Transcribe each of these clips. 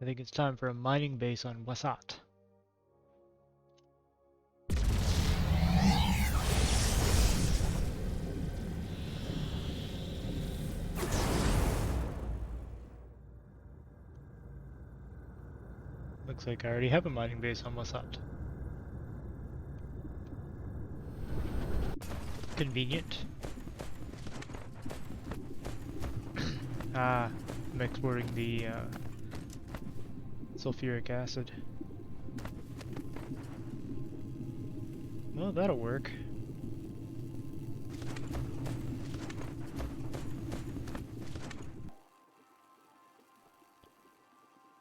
I think it's time for a mining base on Wasat. Looks like I already have a mining base on Wasat. Convenient. I'm exporting the sulfuric acid. Well, that'll work.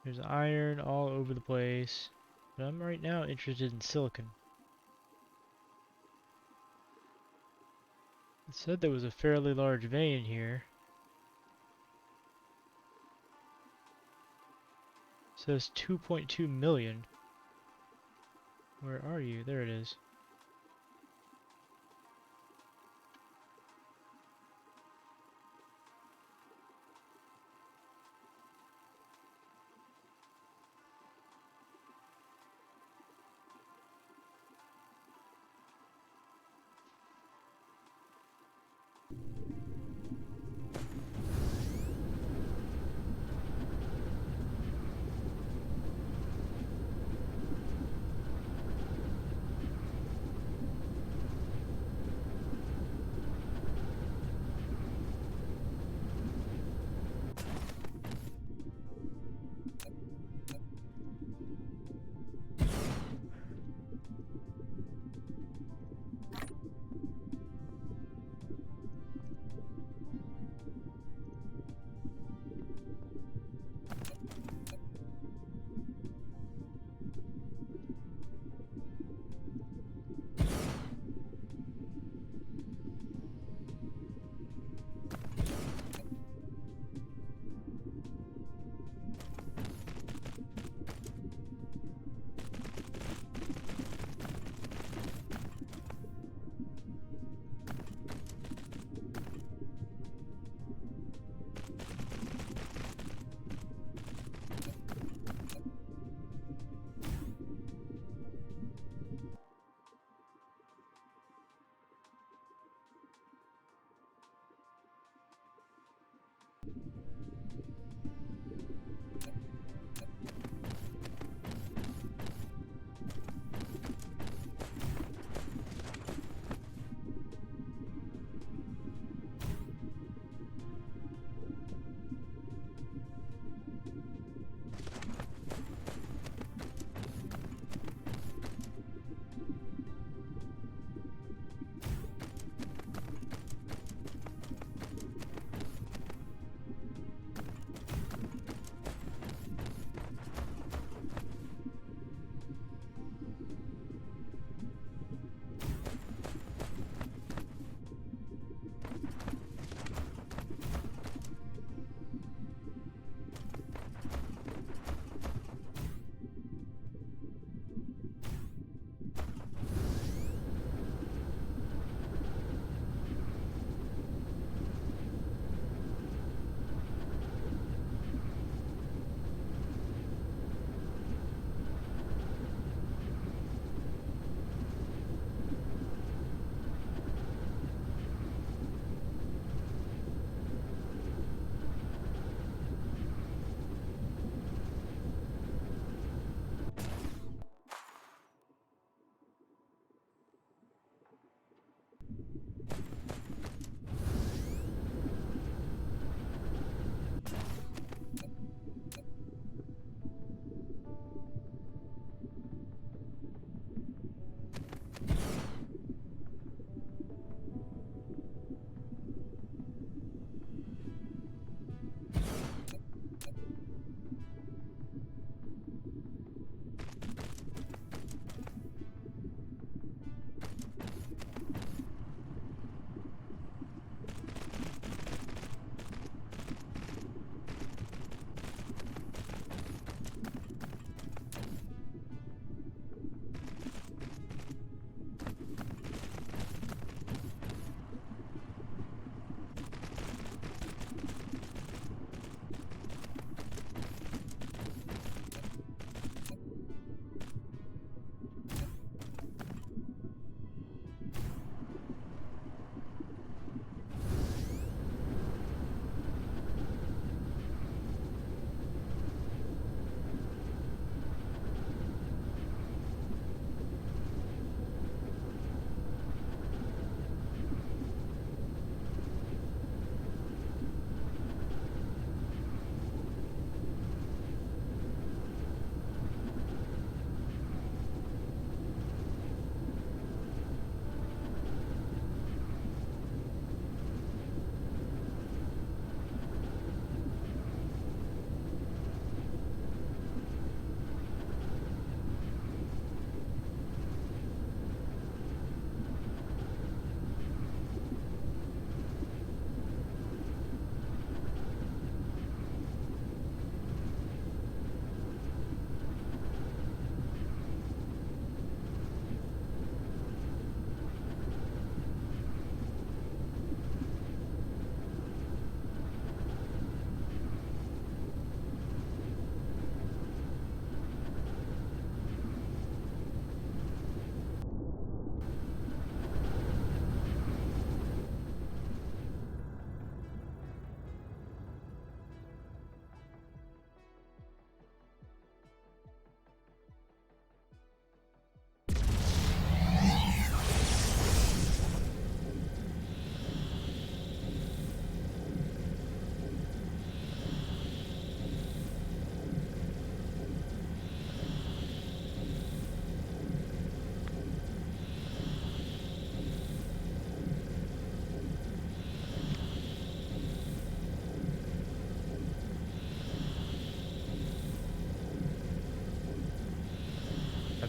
There's iron all over the place, but I'm right now interested in silicon. It said there was a fairly large vein here. It says 2.2 million. Where are you? There it is.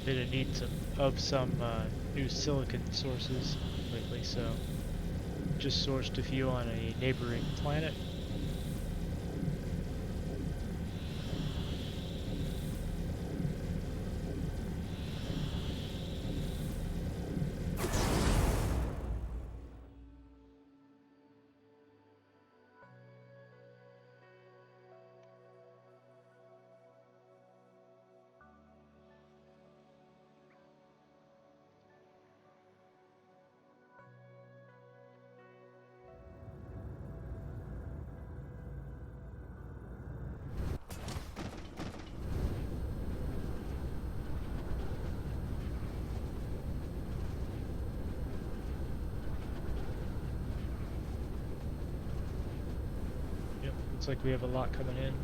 been in need some new silicon sources lately, so just sourced a few on a neighboring planet. Yep, looks like we have a lot coming in.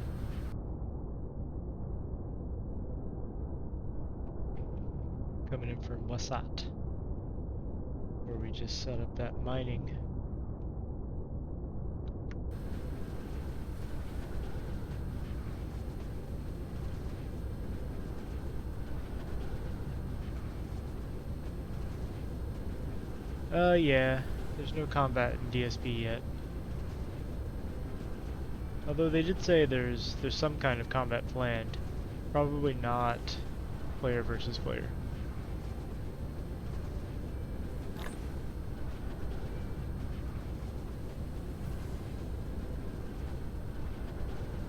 Coming in from Wasat, where we just set up that mining. Yeah, there's no combat in DSP yet. Although they did say there's some kind of combat planned. Probably not player versus player.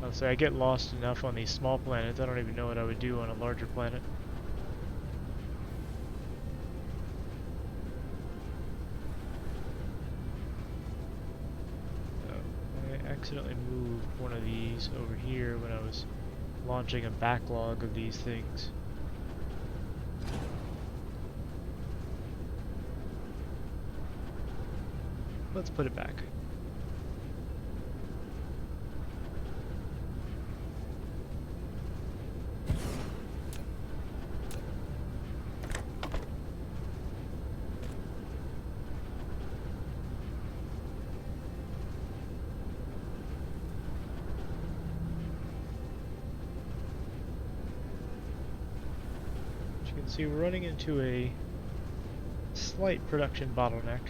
I'll say I get lost enough on these small planets, I don't even know what I would do on a larger planet. I accidentally moved one of these over here when I was launching a backlog of these things. Let's put it back. As you can see, we're running into a slight production bottleneck,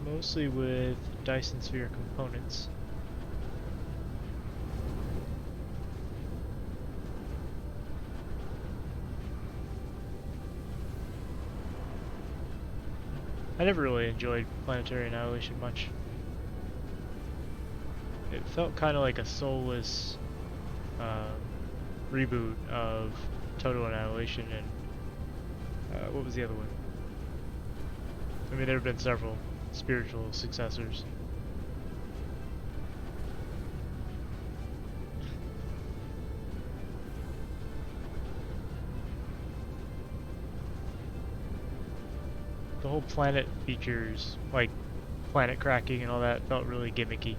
mostly with Dyson Sphere components. I never really enjoyed Planetary Annihilation much. It felt kind of like a soulless reboot of Total Annihilation and what was the other one? I mean, there have been several spiritual successors. The whole planet features, like planet cracking and all that, felt really gimmicky.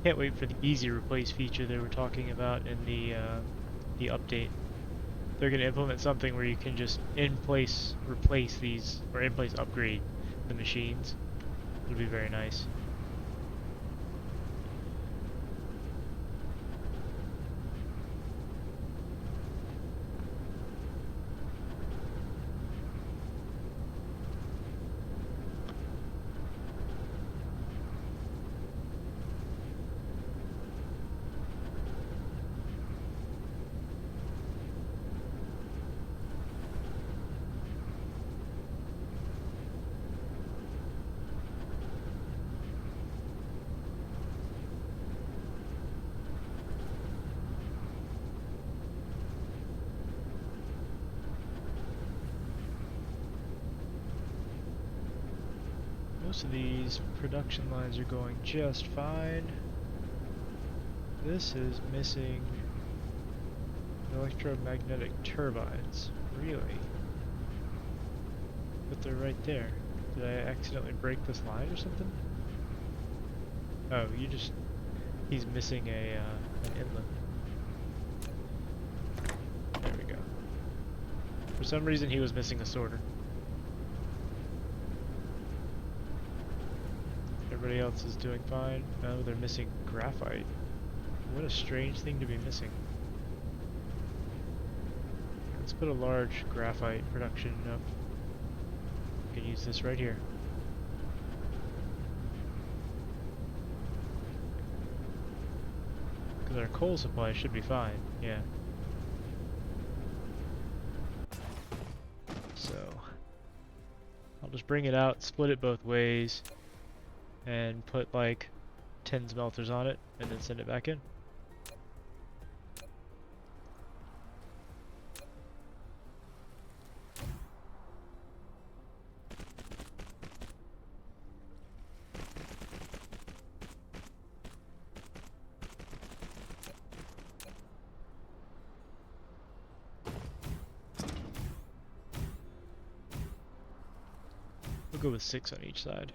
Can't wait for the easy replace feature they were talking about in the update. They're going to implement something where you can just in place replace these, or in place upgrade the machines. It'll be very nice. most of these production lines are going just fine. This is missing electromagnetic turbines. Really? But they're right there. Did I accidentally break this line or something? Oh, he's missing an inlet. There we go. For some reason he was missing a sorter. Everybody else is doing fine. Oh, they're missing graphite. What a strange thing to be missing. Let's put a large graphite production up. We can use this right here. Because our coal supply should be fine, yeah. So, I'll just bring it out, split it both ways, and put like 10 smelters on it, and then send it back in. We'll go with 6 on each side.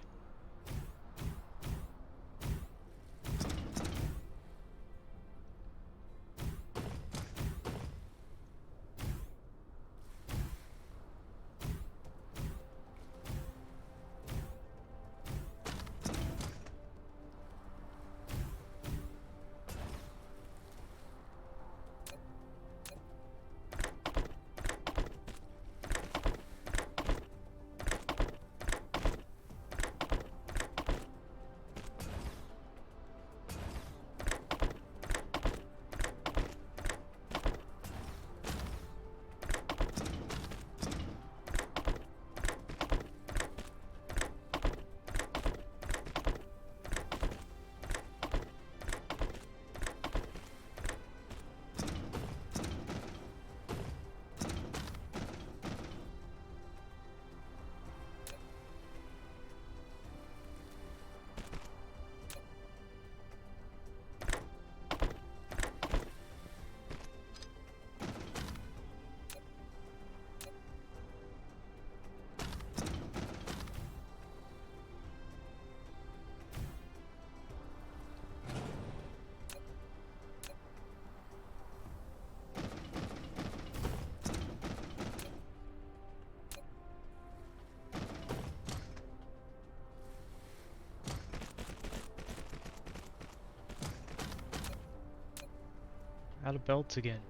Out of belts again.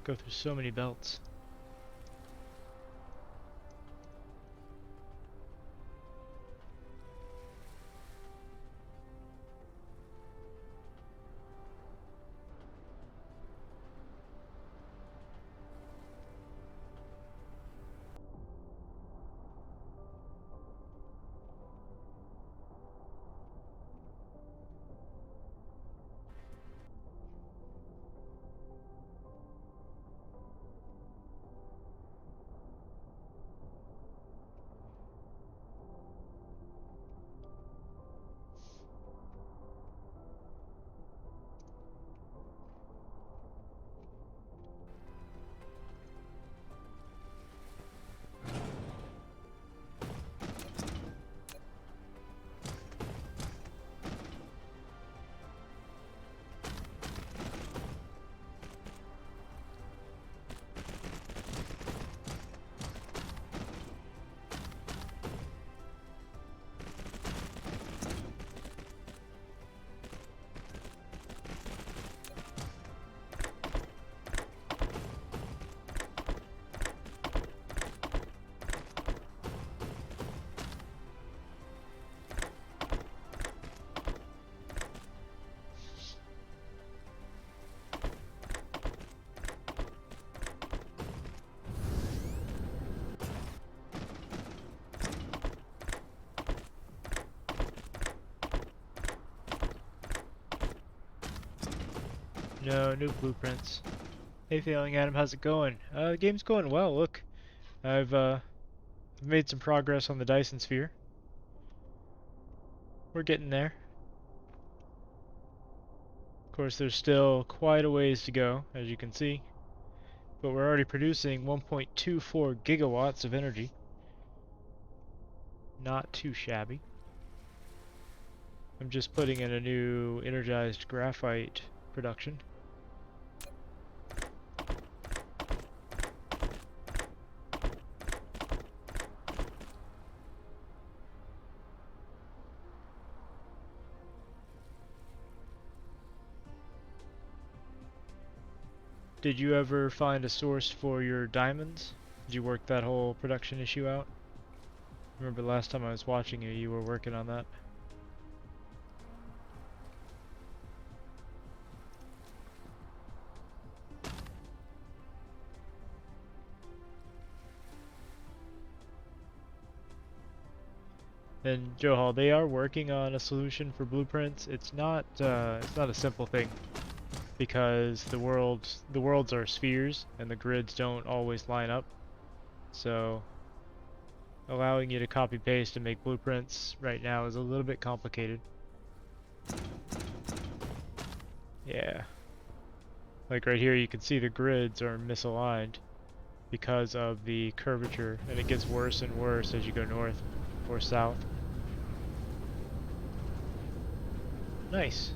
Go through so many belts. No, new blueprints. Hey, Failing Adam, how's it going? The game's going well, look. I've made some progress on the Dyson Sphere. we're getting there. Of course, there's still quite a ways to go, as you can see, but we're already producing 1.24 gigawatts of energy. Not too shabby. I'm just putting in a new energized graphite production. Did you ever find a source for your diamonds? Did you work that whole production issue out? Remember last time I was watching you, you were working on that. And Johal, they are working on a solution for blueprints. It's not a simple thing because the worlds are spheres and the grids don't always line up. So allowing you to copy paste and make blueprints right now is a little bit complicated. Yeah. Like right here you can see the grids are misaligned because of the curvature, and it gets worse and worse as you go north or south. Nice.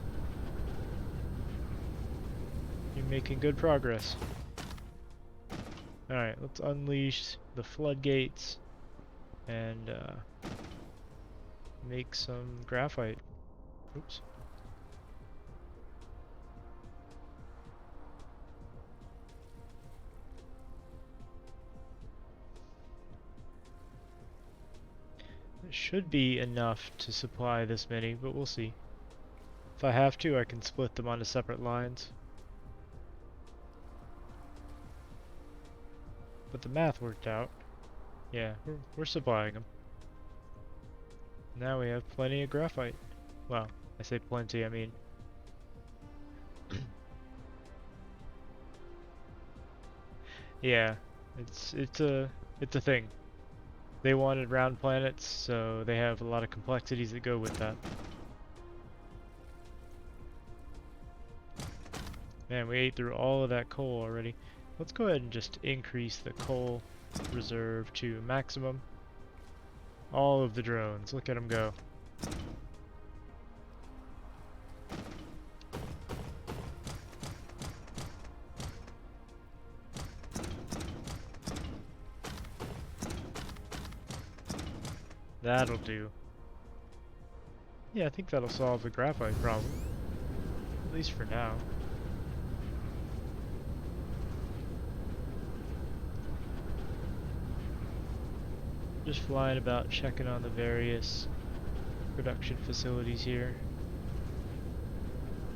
You're making good progress. Alright, let's unleash the floodgates and make some graphite. Oops. It should be enough to supply this many, but we'll see. If I have to, I can split them onto separate lines. But the math worked out. Yeah, we're supplying them. Now we have plenty of graphite. Well, I say plenty, I mean... yeah, it's a thing. They wanted round planets, so they have a lot of complexities that go with that. Man, we ate through all of that coal already. Let's go ahead and just increase the coal reserve to maximum. All of the drones, look at them go. That'll do. Yeah, I think that'll solve the graphite problem. At least for now. Just flying about checking on the various production facilities here.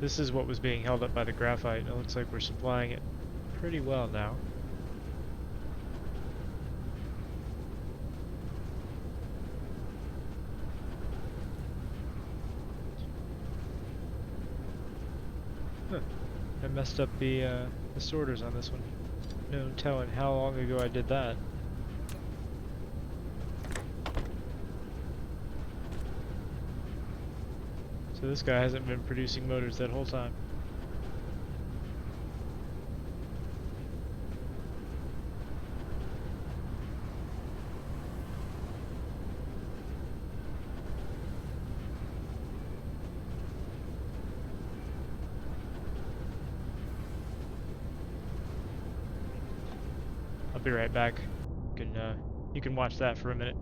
This is what was being held up by the graphite, and it looks like we're supplying it pretty well now. Huh. I messed up the sorters on this one. No telling how long ago I did that. So this guy hasn't been producing motors that whole time. I'll be right back. You can watch that for a minute.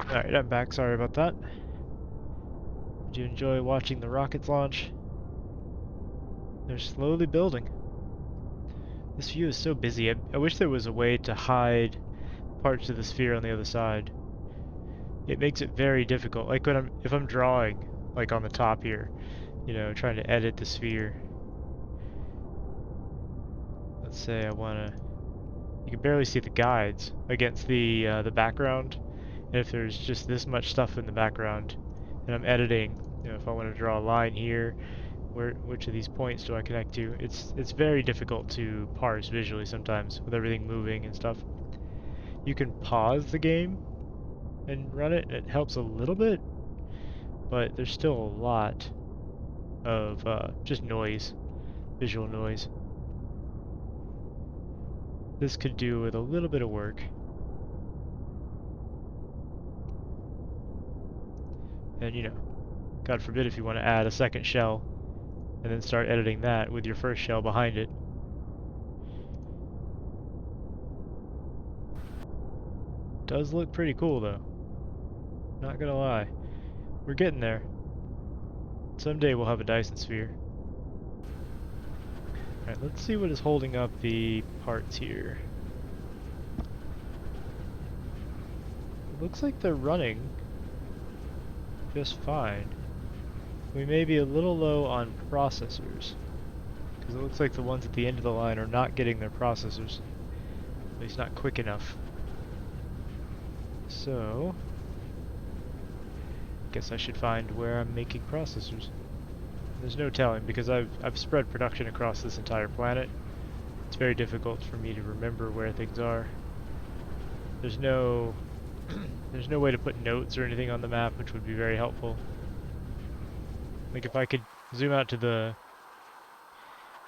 Alright, I'm back. Sorry about that. Did you enjoy watching the rockets launch? They're slowly building. This view is so busy. I wish there was a way to hide parts of the sphere on the other side. It makes it very difficult. Like if I'm drawing, like on the top here, you know, trying to edit the sphere. Let's say I wanna. You can barely see the guides against the background, and if there's just this much stuff in the background, and I'm editing, you know, if I want to draw a line here, which of these points do I connect to? It's very difficult to parse visually sometimes with everything moving and stuff. You can pause the game and run it, and it helps a little bit, but there's still a lot of just noise, visual noise. This could do with a little bit of work. And you know, God forbid if you want to add a second shell and then start editing that with your first shell behind it. Does look pretty cool though. Not gonna lie. We're getting there. Someday we'll have a Dyson Sphere. Alright, let's see what is holding up the parts here. It looks like they're running just fine. We may be a little low on processors, because it looks like the ones at the end of the line are not getting their processors. At least not quick enough. So, guess I should find where I'm making processors. There's no telling, because I've spread production across this entire planet. It's very difficult for me to remember where things are. There's no there's no way to put notes or anything on the map, which would be very helpful. Like if I could zoom out to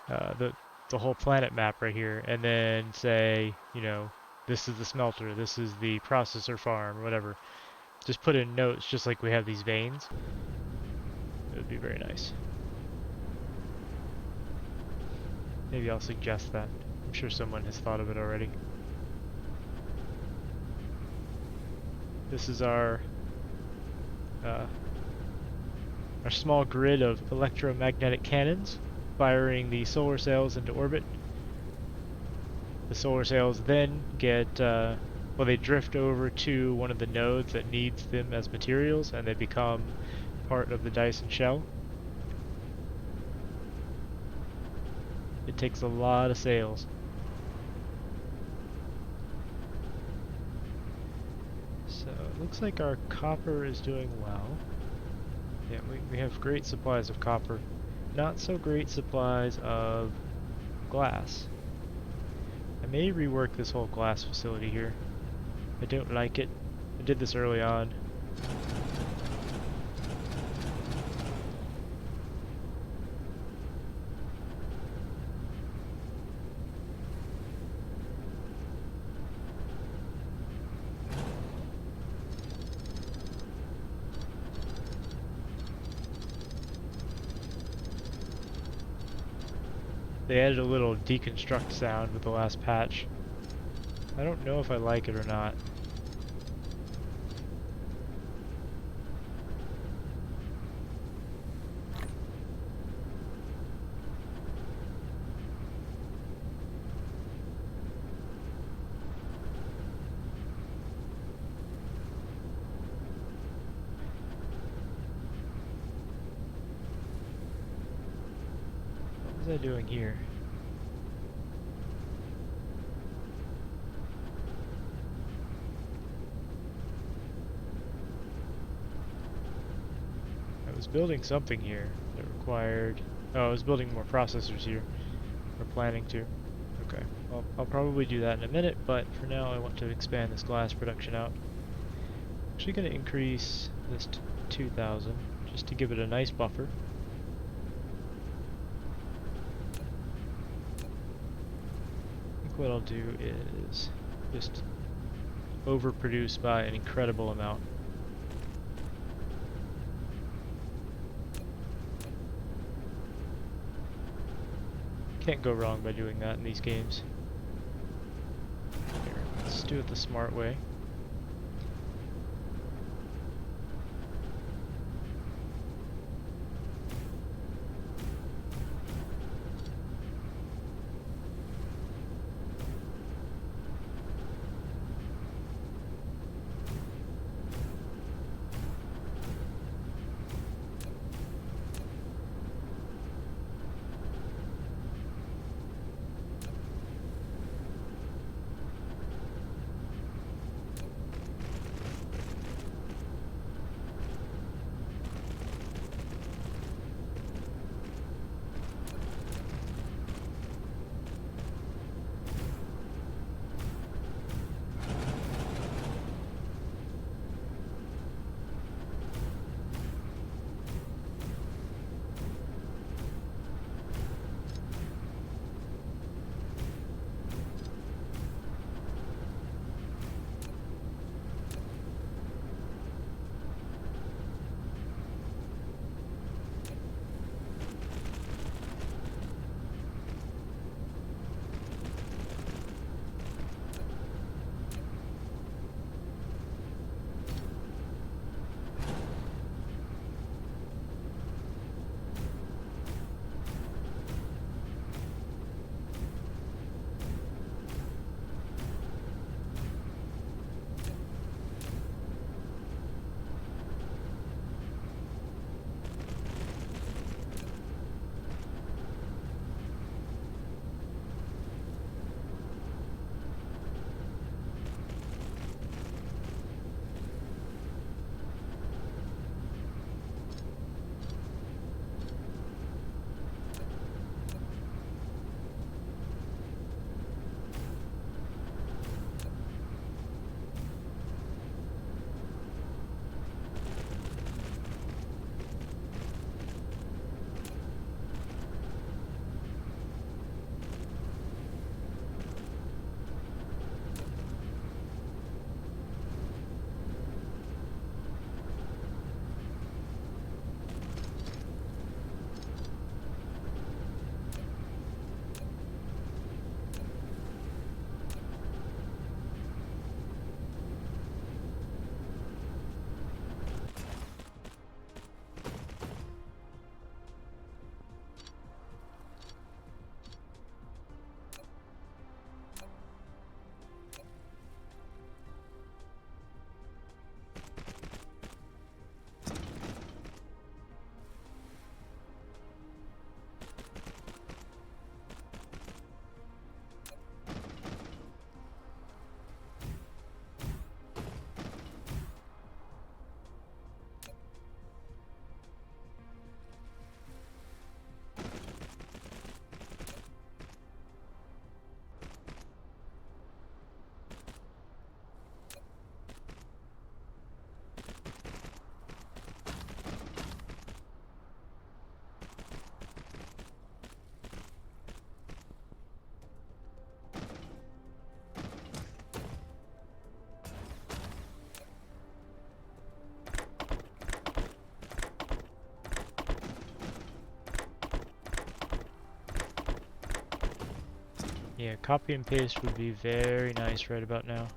uh, the the whole planet map right here, and then say, you know, this is the smelter, this is the processor farm, or whatever. Just put in notes, just like we have these veins. It would be very nice. Maybe I'll suggest that. I'm sure someone has thought of it already. This is our small grid of electromagnetic cannons firing the solar sails into orbit. The solar sails then get, well, they drift over to one of the nodes that needs them as materials, and they become part of the Dyson shell. It takes a lot of sails. So it looks like our copper is doing well. Yeah, we have great supplies of copper. Not so great supplies of glass. I may rework this whole glass facility here. I don't like it. I did this early on. They added a little deconstruct sound with the last patch. I don't know if I like it or not. What was I doing here? I was building something here that required... Oh, I was building more processors here. Or planning to. Okay, well, I'll probably do that in a minute, but for now I want to expand this glass production out. Actually going to increase this to 2,000, just to give it a nice buffer. I think what I'll do is just overproduce by an incredible amount. Can't go wrong by doing that in these games. Here, let's do it the smart way. Yeah, copy and paste would be very nice right about now.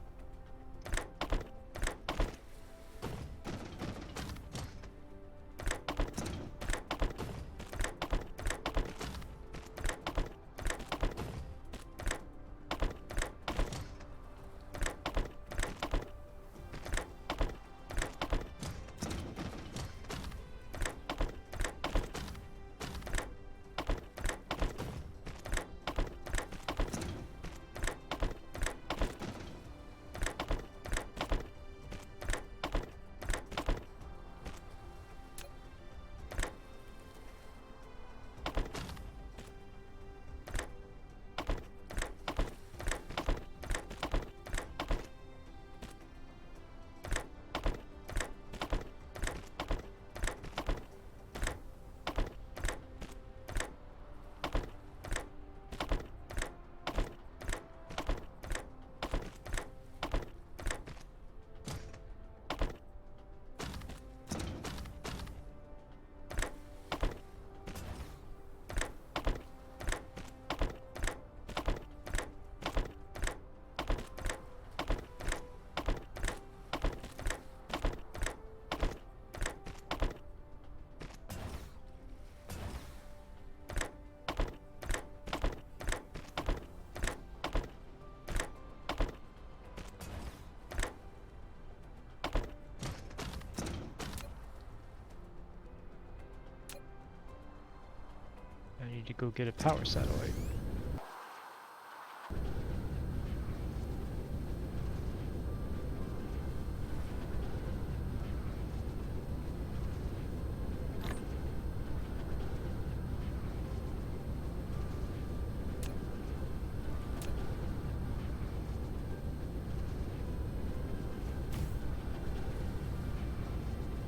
I need to go get a power satellite.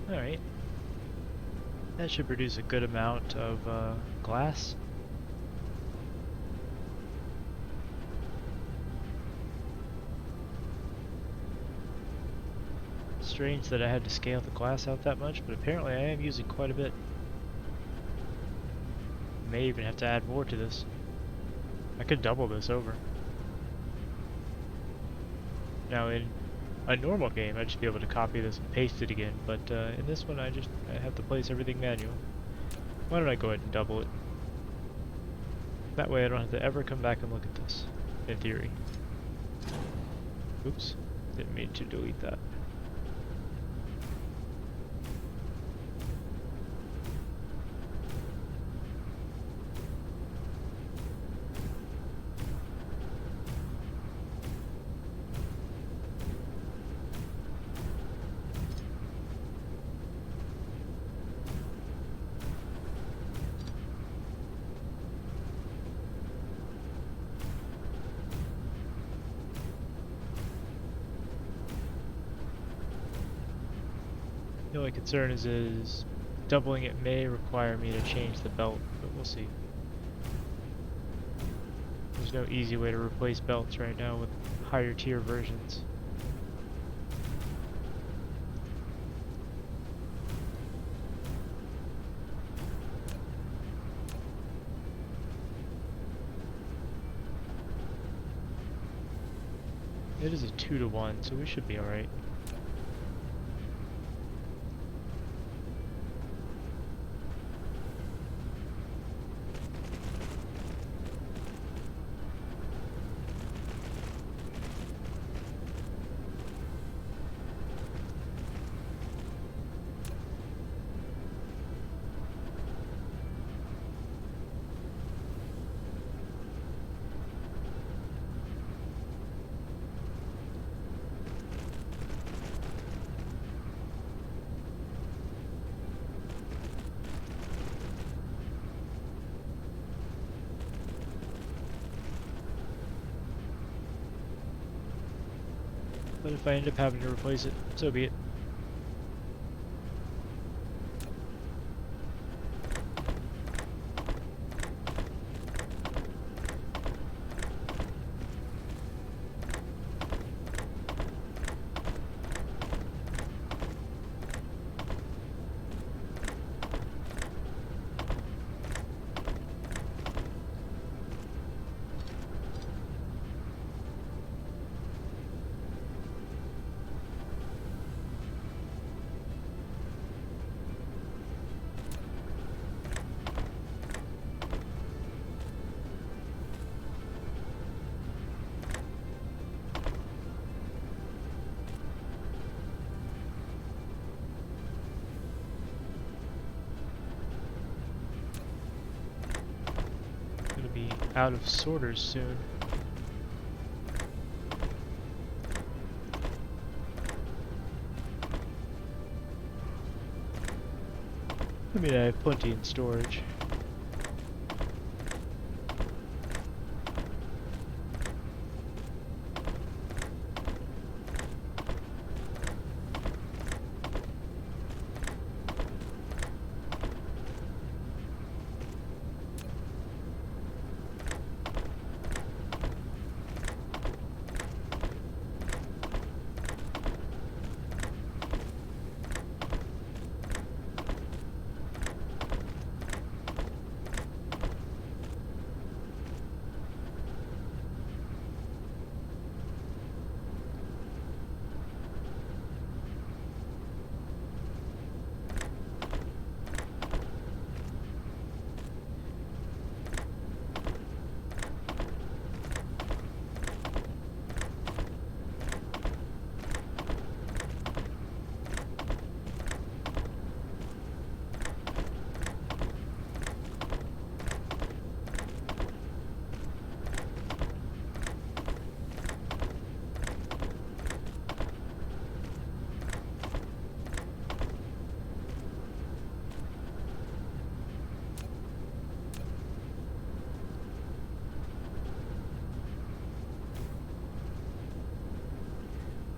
Alright. That should produce a good amount of glass. Strange that I had to scale the glass out that much, but apparently I am using quite a bit. May even have to add more to this. I could double this over. Now in a normal game I'd just be able to copy this and paste it again, but in this one I have to place everything manual. Why don't I go ahead and double it? That way I don't have to ever come back and look at this, in theory. Oops, didn't mean to delete that. The only concern is doubling it may require me to change the belt, but we'll see. There's no easy way to replace belts right now with higher tier versions. It is a 2-to-1, so we should be alright. But if I end up having to replace it, so be it. out of sorters soon. I mean, I have plenty in storage.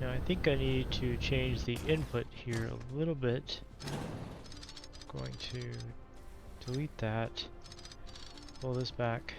Now I think I need to change the input here a little bit. I'm going to delete that, pull this back.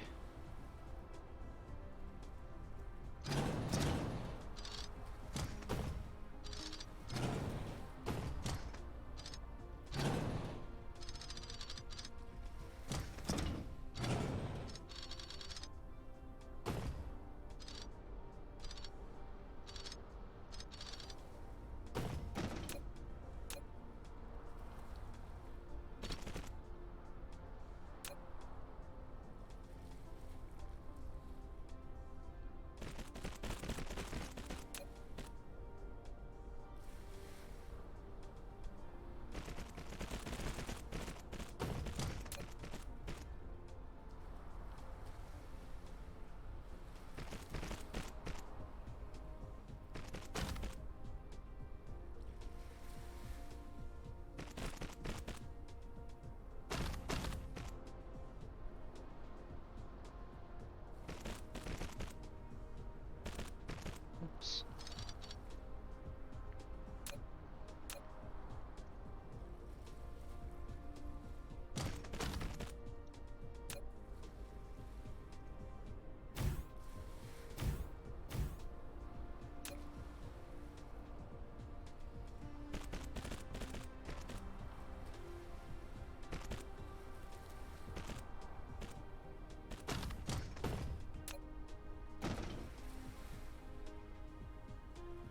Oops.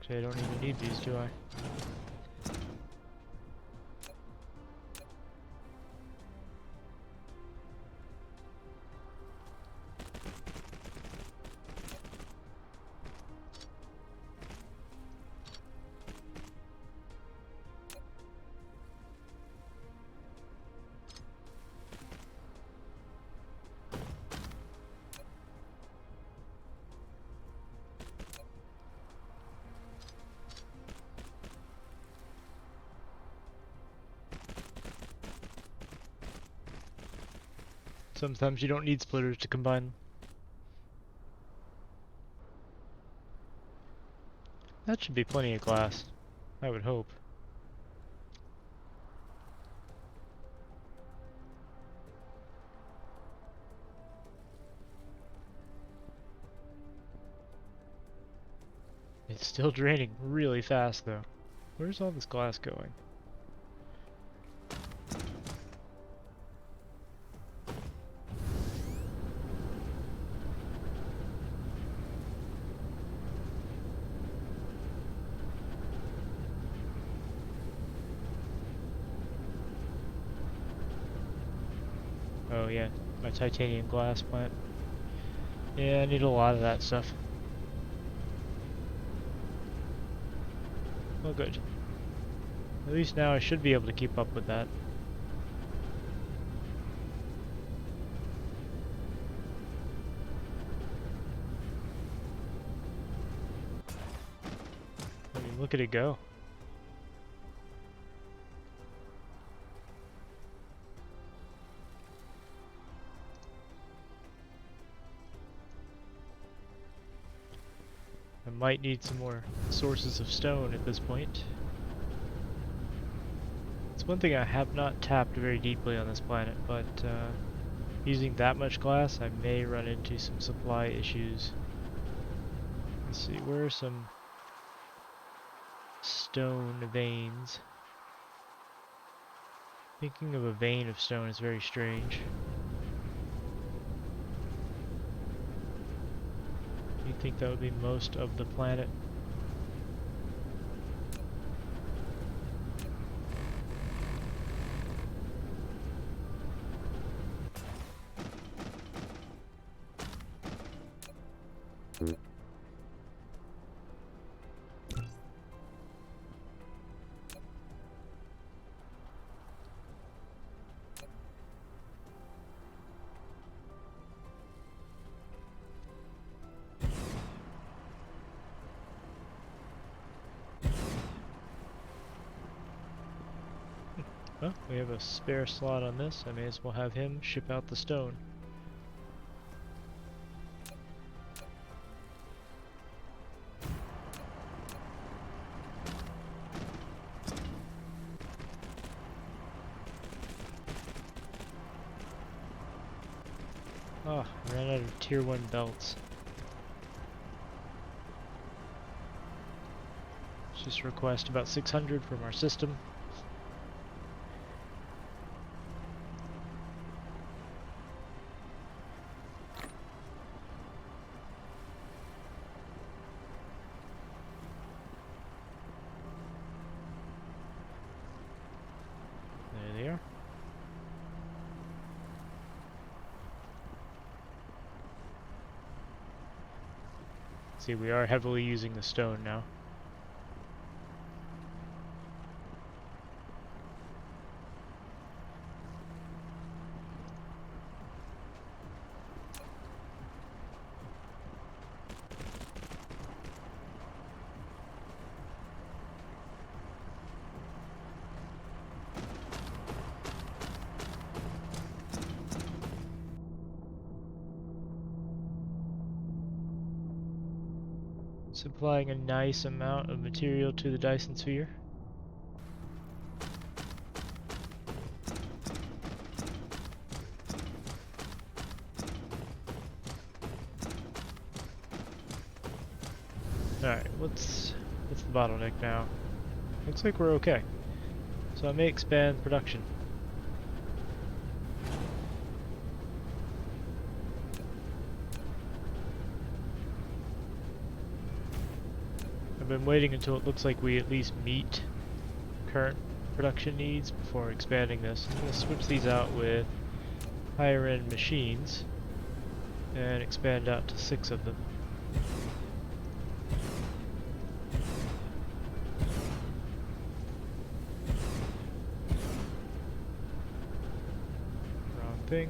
Actually, I don't even need these, do I? Sometimes you don't need splitters to combine. That should be plenty of glass, I would hope. It's still draining really fast though. Where's all this glass going? Oh yeah, my titanium glass plant. Yeah, I need a lot of that stuff. Well, good. At least now I should be able to keep up with that. look at it go. I might need some more sources of stone at this point. It's one thing I have not tapped very deeply on this planet, but using that much glass, I may run into some supply issues. Let's see, where are some stone veins? Thinking of a vein of stone is very strange. You think that would be most of the planet? Well, we have a spare slot on this. I may as well have him ship out the stone. Ah, oh, ran out of tier 1 belts. Let's just request about 600 from our system. There they are. See, we are heavily using the stone now. Supplying a nice amount of material to the Dyson Sphere. Alright, what's the bottleneck now? Looks like we're okay. So I may expand production. I've been waiting until it looks like we at least meet current production needs before expanding this. I'm going to switch these out with higher end machines and expand out to 6 of them. Wrong thing.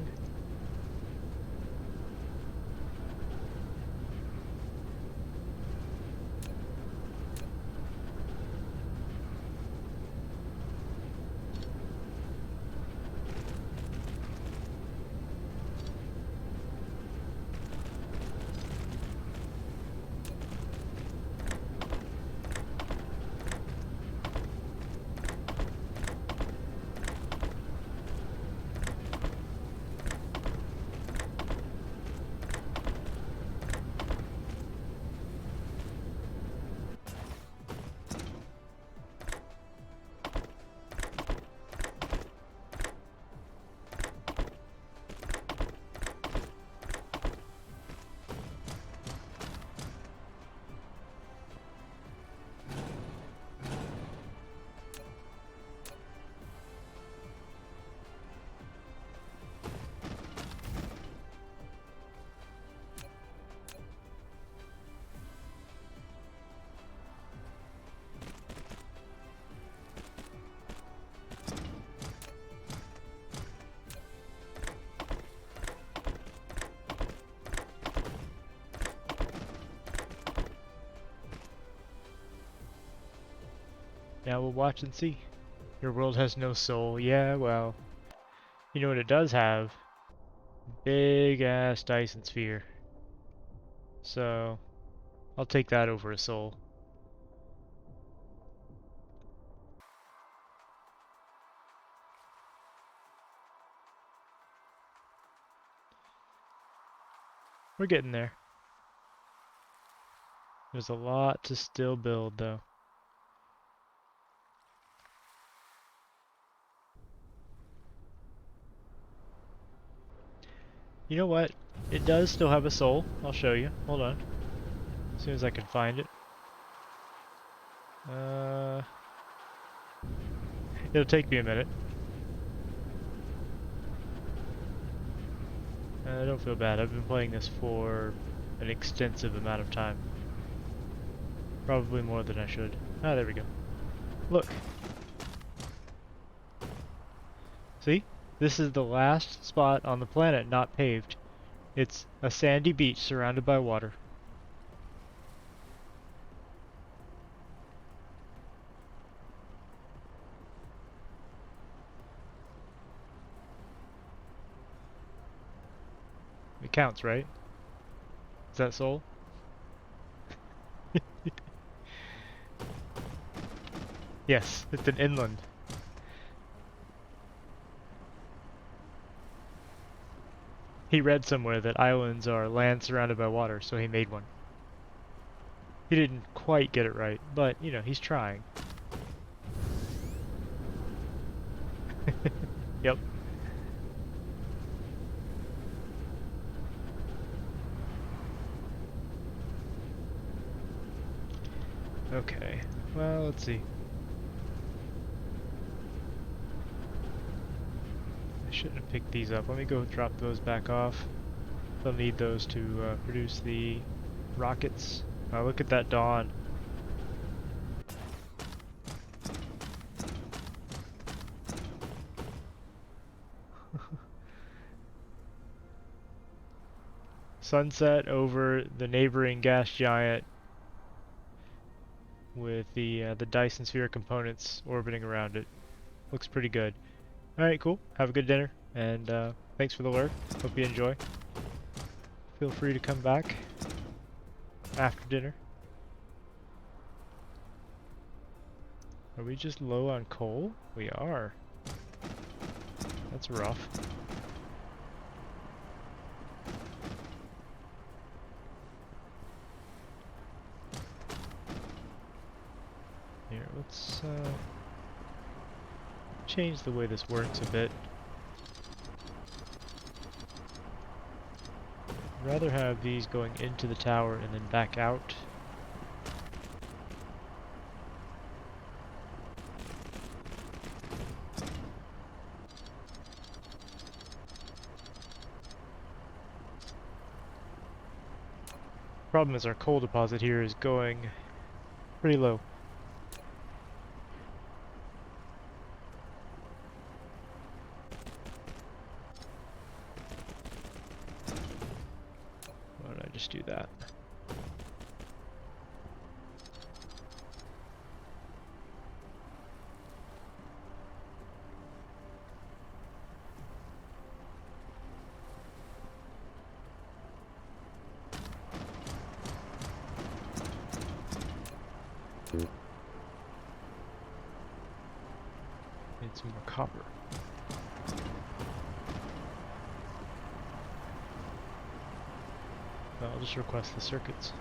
Now we'll watch and see. Your world has no soul. Yeah, well, you know what it does have? Big ass Dyson Sphere. So, I'll take that over a soul. We're getting there. There's a lot to still build, though. You know what? It does still have a soul. I'll show you. Hold on. As soon as I can find it. It'll take me a minute. Don't feel bad. I've been playing this for an extensive amount of time. Probably more than I should. Ah, there we go. Look. See? This is the last spot on the planet not paved. It's a sandy beach surrounded by water. It counts, right? Is that soul? Yes, it's an inland. He read somewhere that islands are land surrounded by water, so he made one. He didn't quite get it right, but, you know, he's trying. Yep. Okay, well, let's see. I shouldn't have picked these up. Let me go drop those back off. They'll need those to produce the rockets. Look at that dawn. Sunset over the neighboring gas giant with the Dyson Sphere components orbiting around it. Looks pretty good. Alright, cool. Have a good dinner, and thanks for the lurk. Hope you enjoy. Feel free to come back after dinner. Are we just low on coal? We are. That's rough. Here, let's change the way this works a bit. I'd rather have these going into the tower and then back out. Problem is our coal deposit here is going pretty low. Why don't I just do that? Need some more copper. I'll just request the circuits.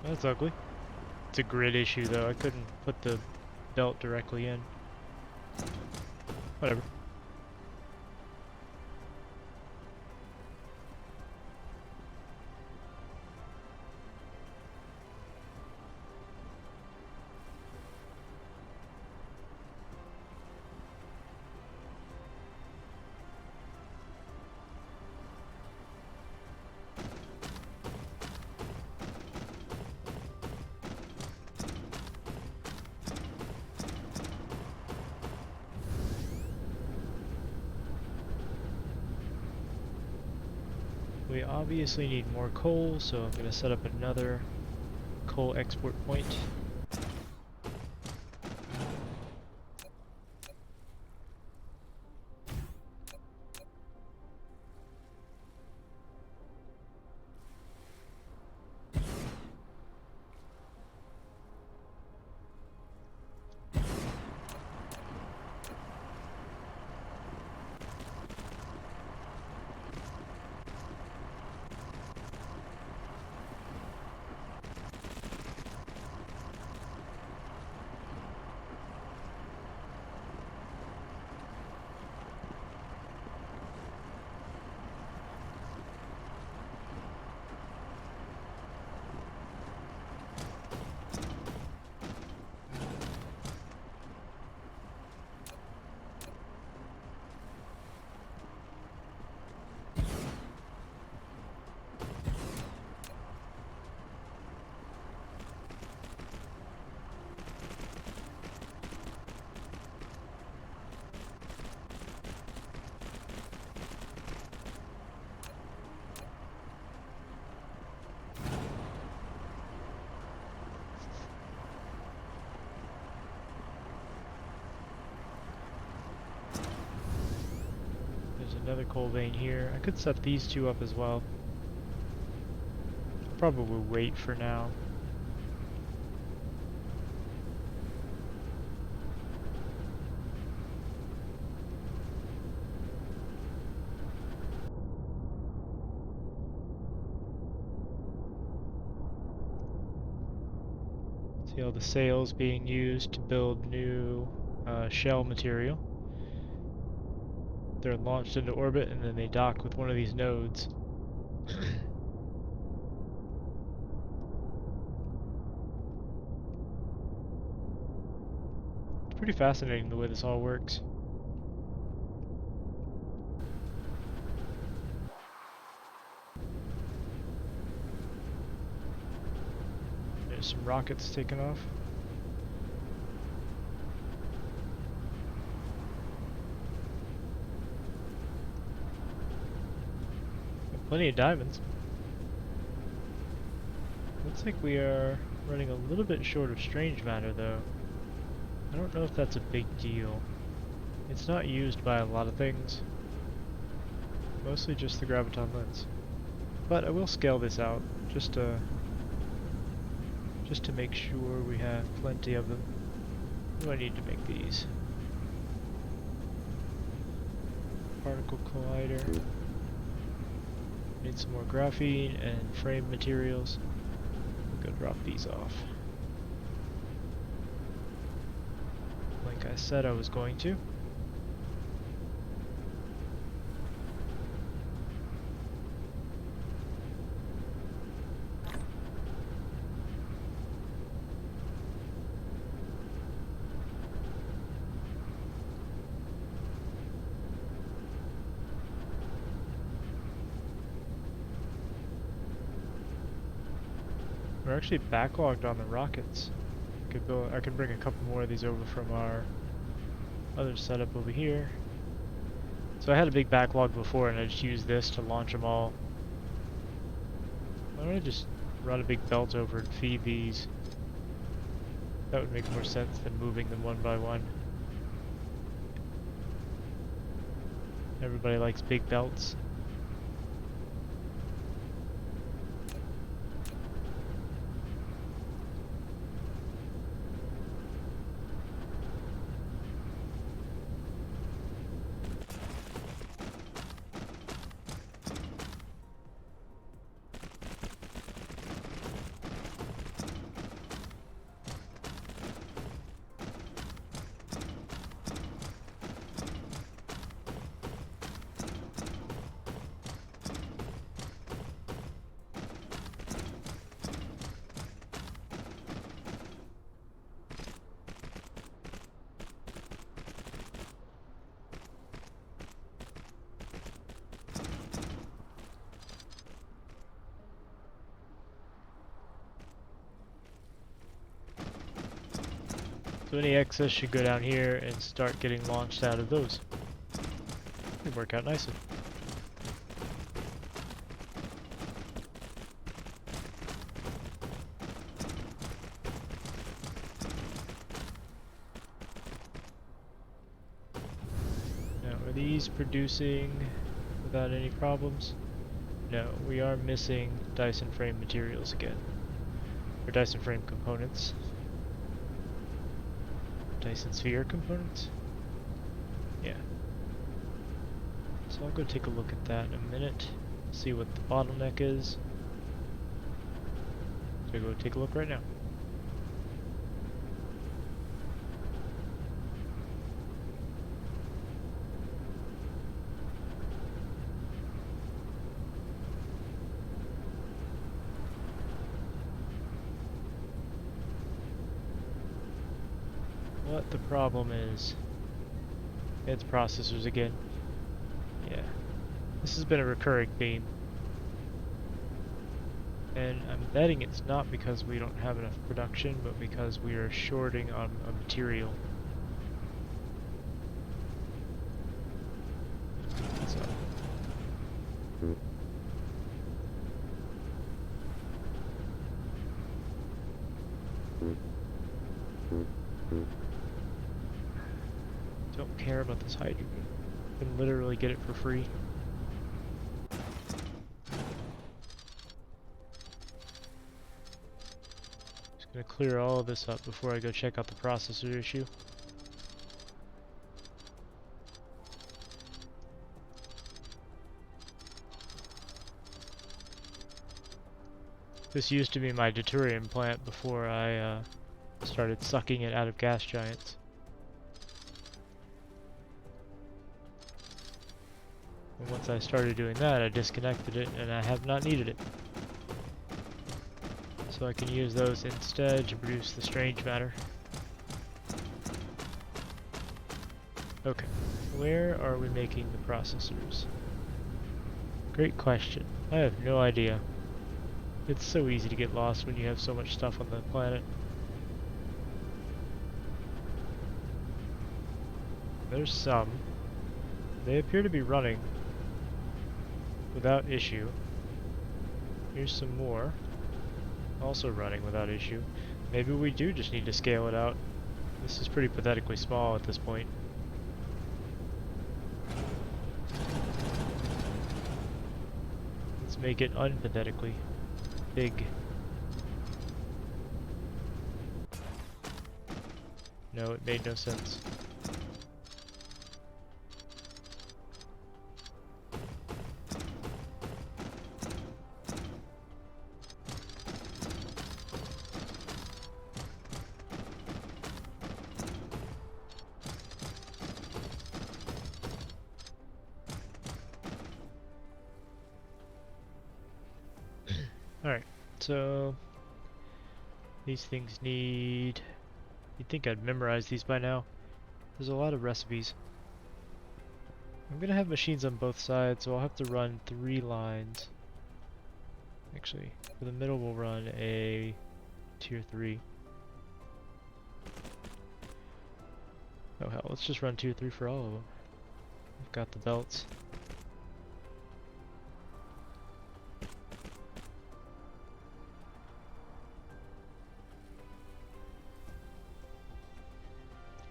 That's ugly. It's a grid issue though. I couldn't put the belt directly in. Whatever. We obviously need more coal, so I'm going to set up another coal export point. There's another coal vein here. I could set these two up as well. Probably wait for now. See all the sails being used to build new shell material. They're launched into orbit and then they dock with one of these nodes. It's pretty fascinating the way this all works. There's some rockets taking off. Got plenty of diamonds. Looks like we are running a little bit short of strange matter though. I don't know if that's a big deal. It's not used by a lot of things. Mostly just the graviton lens. But I will scale this out just to make sure we have plenty of them. What do I need to make these? Particle collider. Need some more graphene and frame materials. Go drop these off. Like I said I was going to. We're actually backlogged on the rockets. I could bring a couple more of these over from our other setup over here. So I had a big backlog before and I just used this to launch them all. Why don't I just run a big belt over and feed these? That would make more sense than moving them one by one. Everybody likes big belts. So any excess should go down here and start getting launched out of those. It'll work out nicely. Now, are these producing without any problems? No, we are missing Dyson frame materials again. Or Dyson frame components. Dyson Sphere components? Yeah. So I'll go take a look at that in a minute, see what the bottleneck is. So go take a look right now. What the problem is, it's processors again. Yeah. This has been a recurring theme. And I'm betting it's not because we don't have enough production, but because we are shorting on a material. So. Don't care about this hydrogen. You can literally get it for free. Just gonna clear all of this up before I go check out the processor issue. This used to be my deuterium plant before I started sucking it out of gas giants. And once I started doing that, I disconnected it and I have not needed it. So I can use those instead to produce the strange matter. Okay, where are we making the processors? Great question. I have no idea. It's so easy to get lost when you have so much stuff on the planet. There's some. They appear to be running without issue. Here's some more. Also running without issue. Maybe we do just need to scale it out. This is pretty pathetically small at this point. Let's make it unpathetically big. No, it made no sense. Alright, so these things need... You'd think I'd memorize these by now. There's a lot of recipes. I'm gonna have machines on both sides, so I'll have to run 3 lines. Actually, for the middle we'll run a tier 3. Oh hell, let's just run tier 3 for all of them. I've got the belts.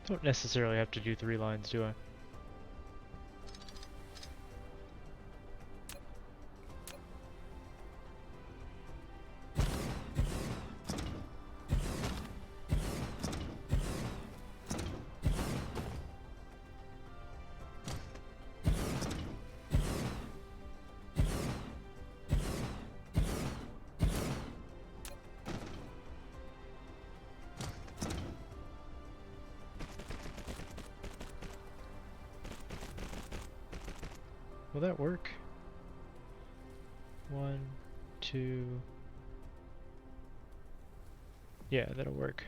Don't necessarily have to do 3 lines, do I? Will that work? 1, 2... Yeah, that'll work.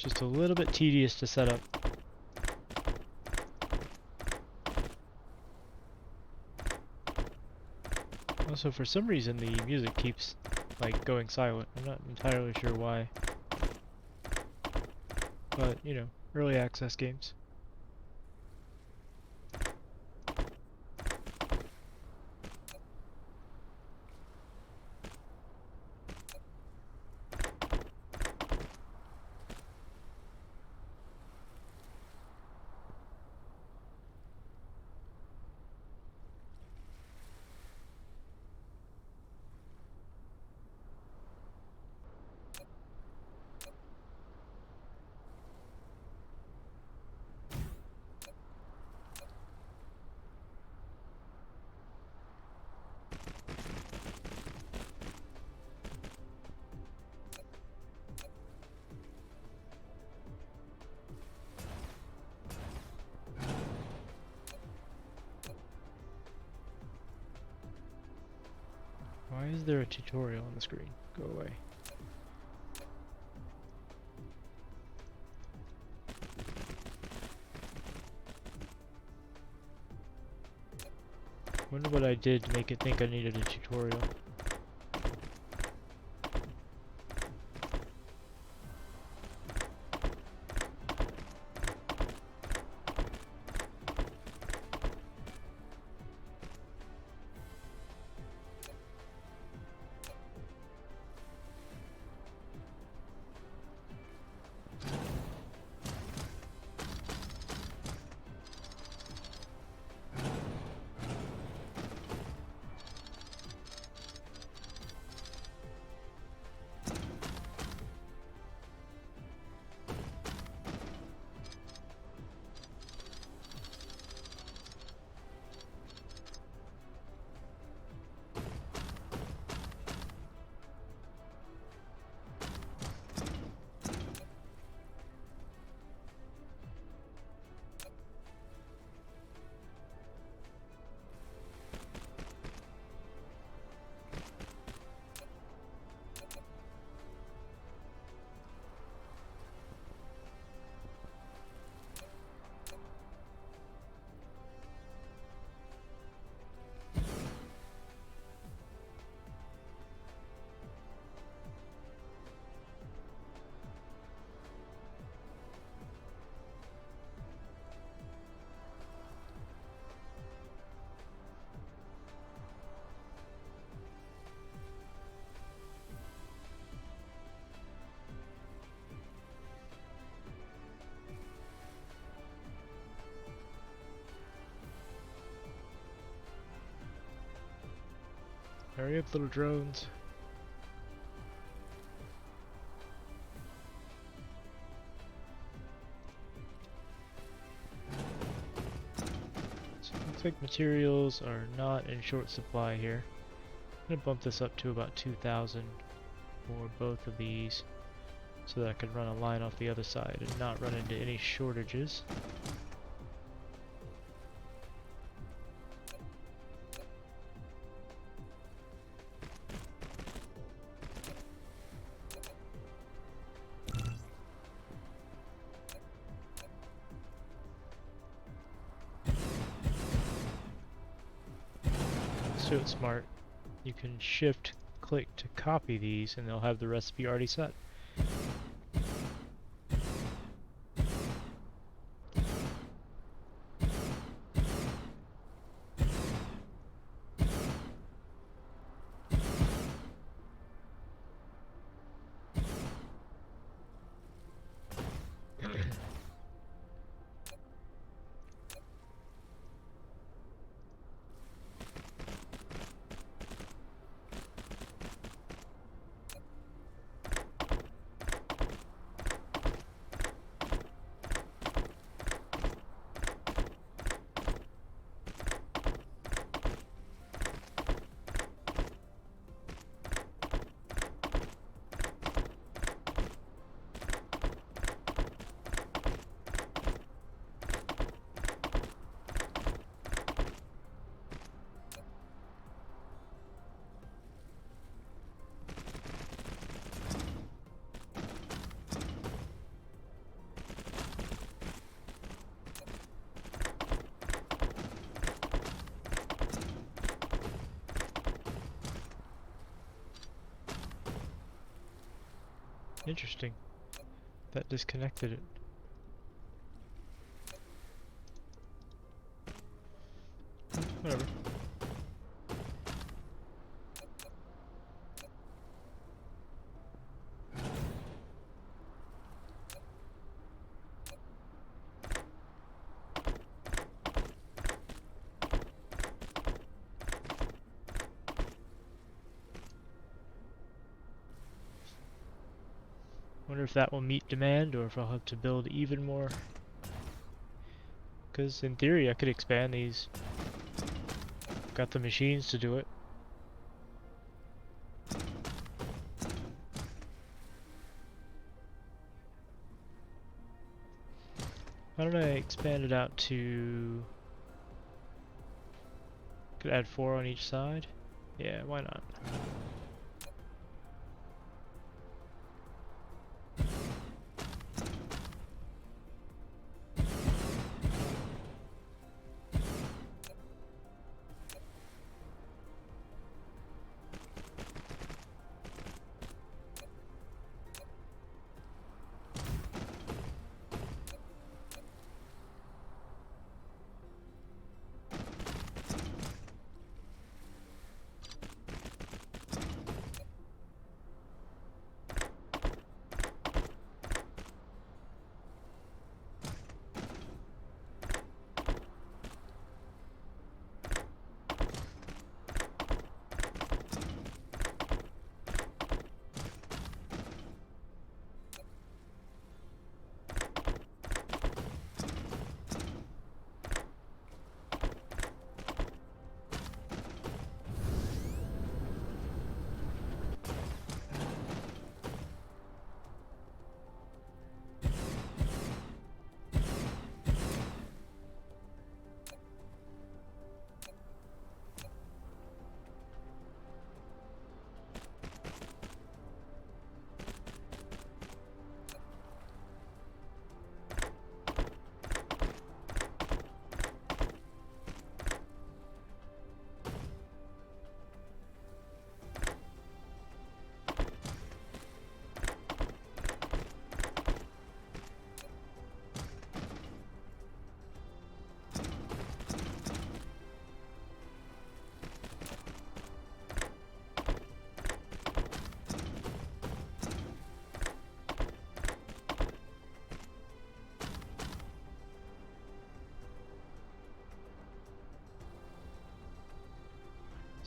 just a little bit tedious to set up. Also, for some reason, the music keeps, like, going silent. I'm not entirely sure why. But, you know, early access games. Why is there a tutorial on the screen? Go away. Wonder what I did to make it think I needed a tutorial. Hurry up, little drones. So it looks like materials are not in short supply here. I'm gonna bump this up to about 2,000 for both of these so that I can run a line off the other side and not run into any shortages. So it's smart. You can shift click to copy these and they'll have the recipe already set. Interesting. That disconnected it. Whatever. Wonder if that will meet demand or if I'll have to build even more. Because in theory I could expand these. Got the machines to do it. Why don't I expand it out to... Could add 4 on each side? Yeah, why not?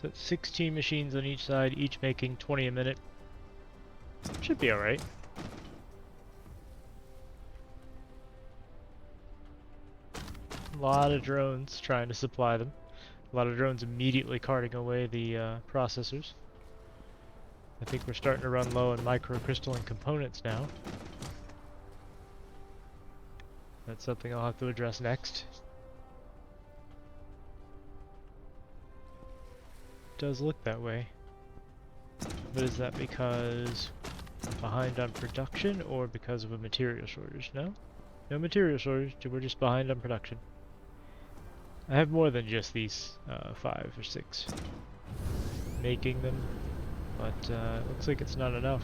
So it's 16 machines on each side, each making 20 a minute. Should be alright. A lot of drones trying to supply them. A lot of drones immediately carting away the processors. I think we're starting to run low on microcrystalline components now. That's something I'll have to address next. Does look that way. But is that because we're behind on production or because of a material shortage? No? No material shortage, we're just behind on production. I have more than just these 5 or 6 making them, but it looks like it's not enough.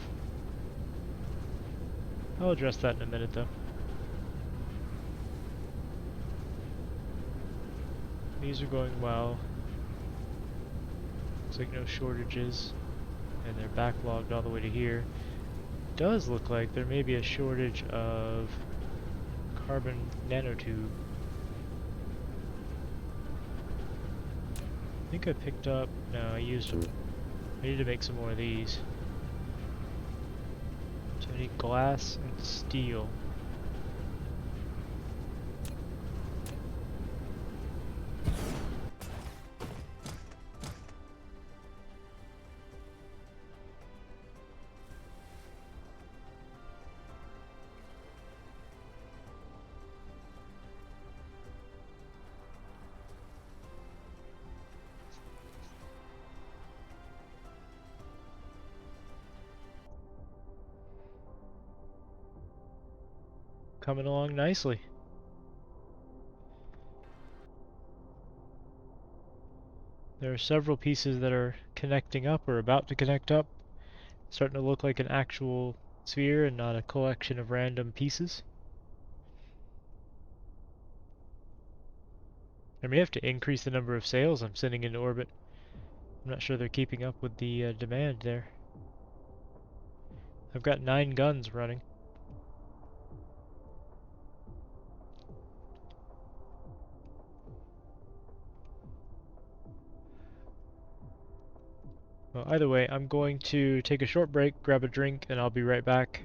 I'll address that in a minute though. These are going well. Looks like no shortages, and they're backlogged all the way to here. Does look like there may be a shortage of carbon nanotube. I think I picked up... no, I used them. I need to make some more of these. So I need glass and steel. Coming along nicely. There are several pieces that are connecting up or about to connect up. Starting to look like an actual sphere and not a collection of random pieces. I may have to increase the number of sails I'm sending into orbit. I'm not sure they're keeping up with the demand there. I've got 9 guns running. Well, either way, I'm going to take a short break, grab a drink, and I'll be right back.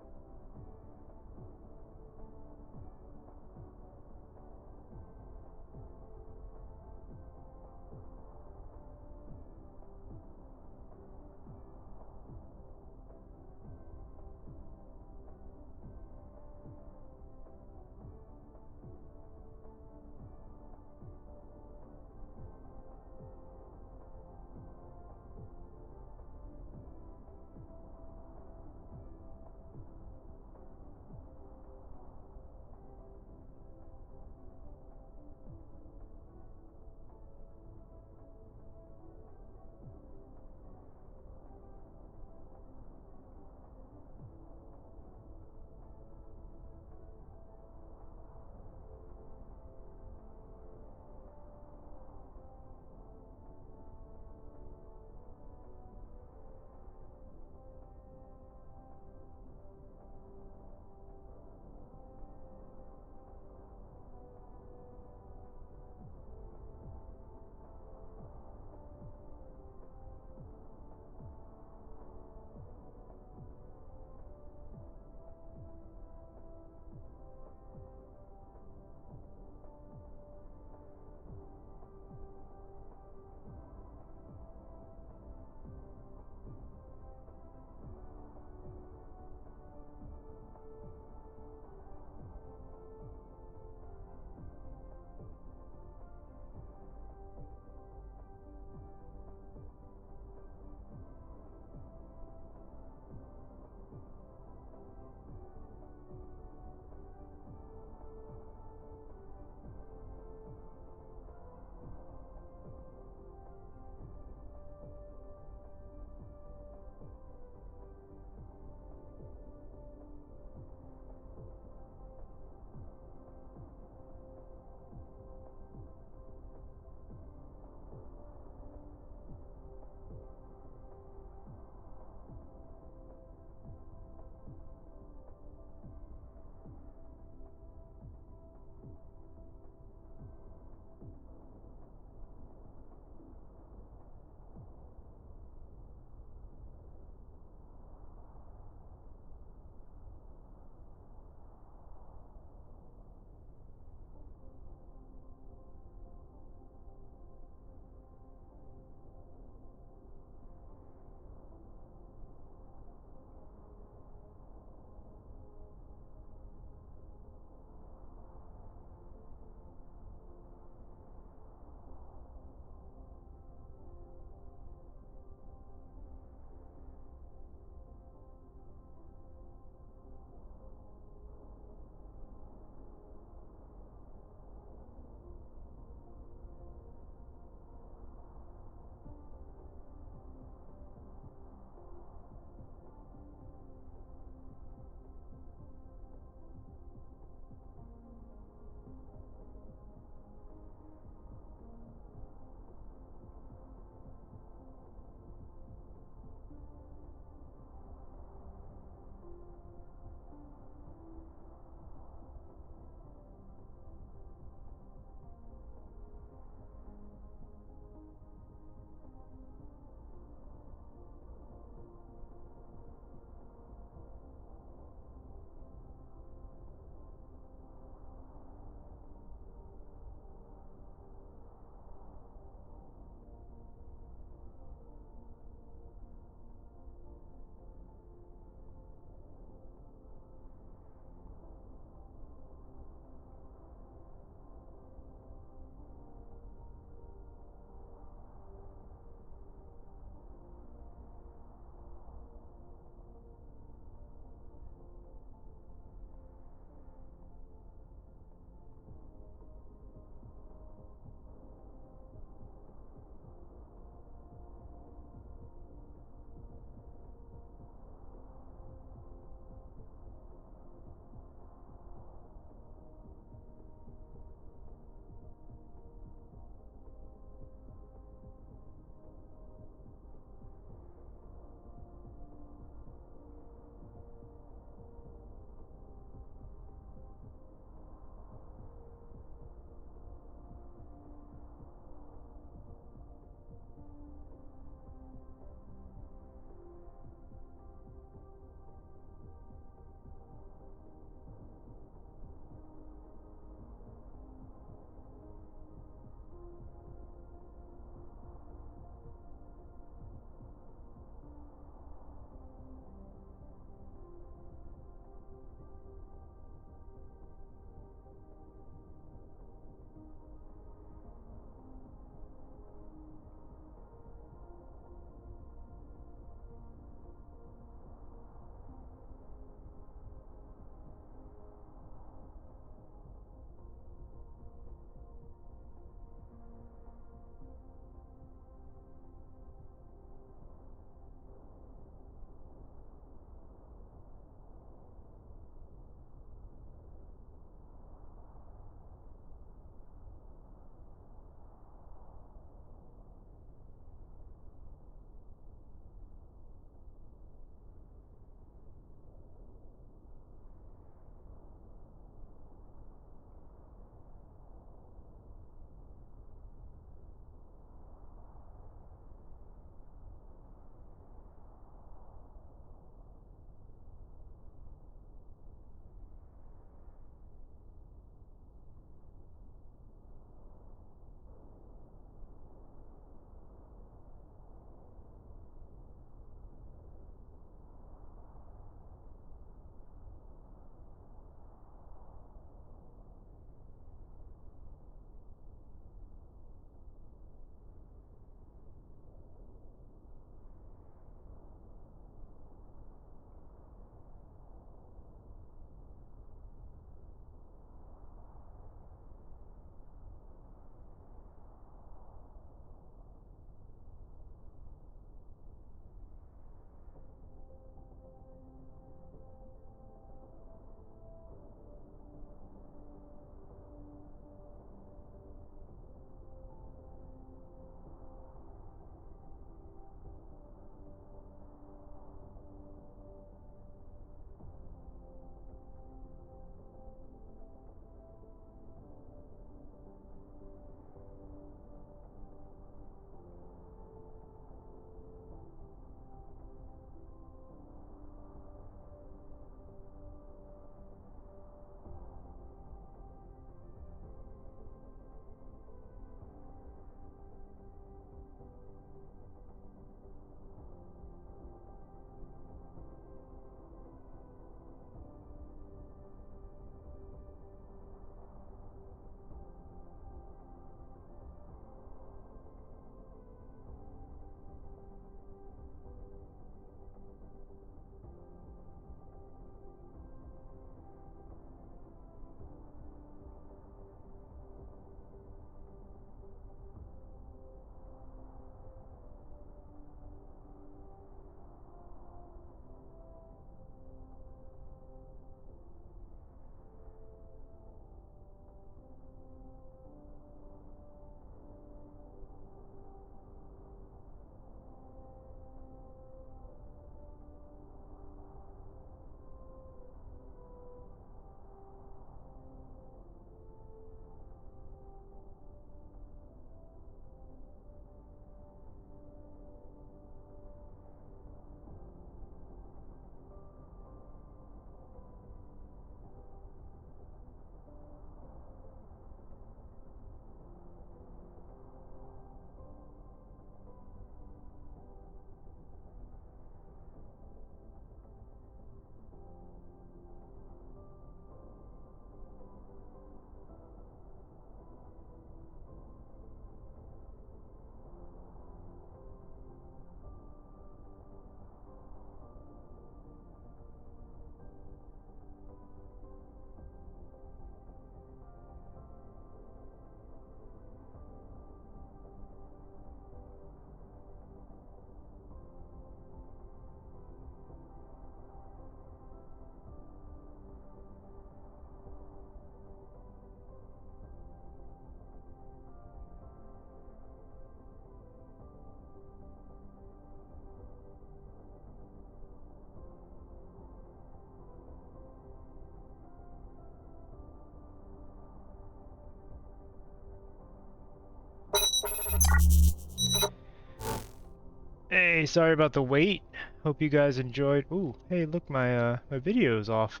Hey, sorry about the wait. Hope you guys enjoyed. Ooh, hey, look, my video's off.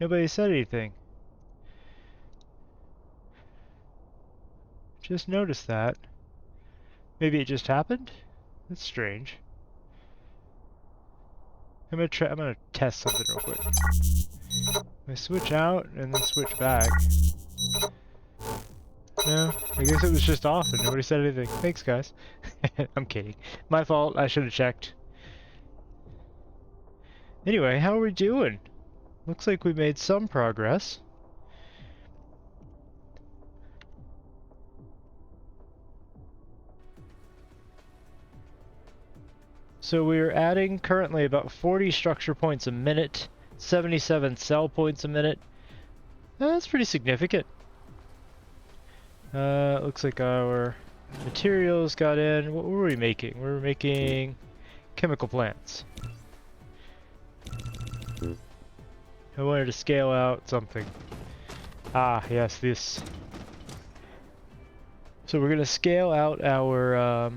Nobody said anything. Just noticed that. Maybe it just happened? That's strange. I'm gonna test something real quick. I switch out and then switch back. No, I guess it was just off and nobody said anything. Thanks, guys. I'm kidding. My fault. I should have checked. Anyway, how are we doing? Looks like we made some progress. So we're adding currently about 40 structure points a minute, 77 cell points a minute. That's pretty significant. Looks like our materials got in. What were we making? We were making chemical plants. I wanted to scale out something. Ah, yes, this. So we're going to scale out our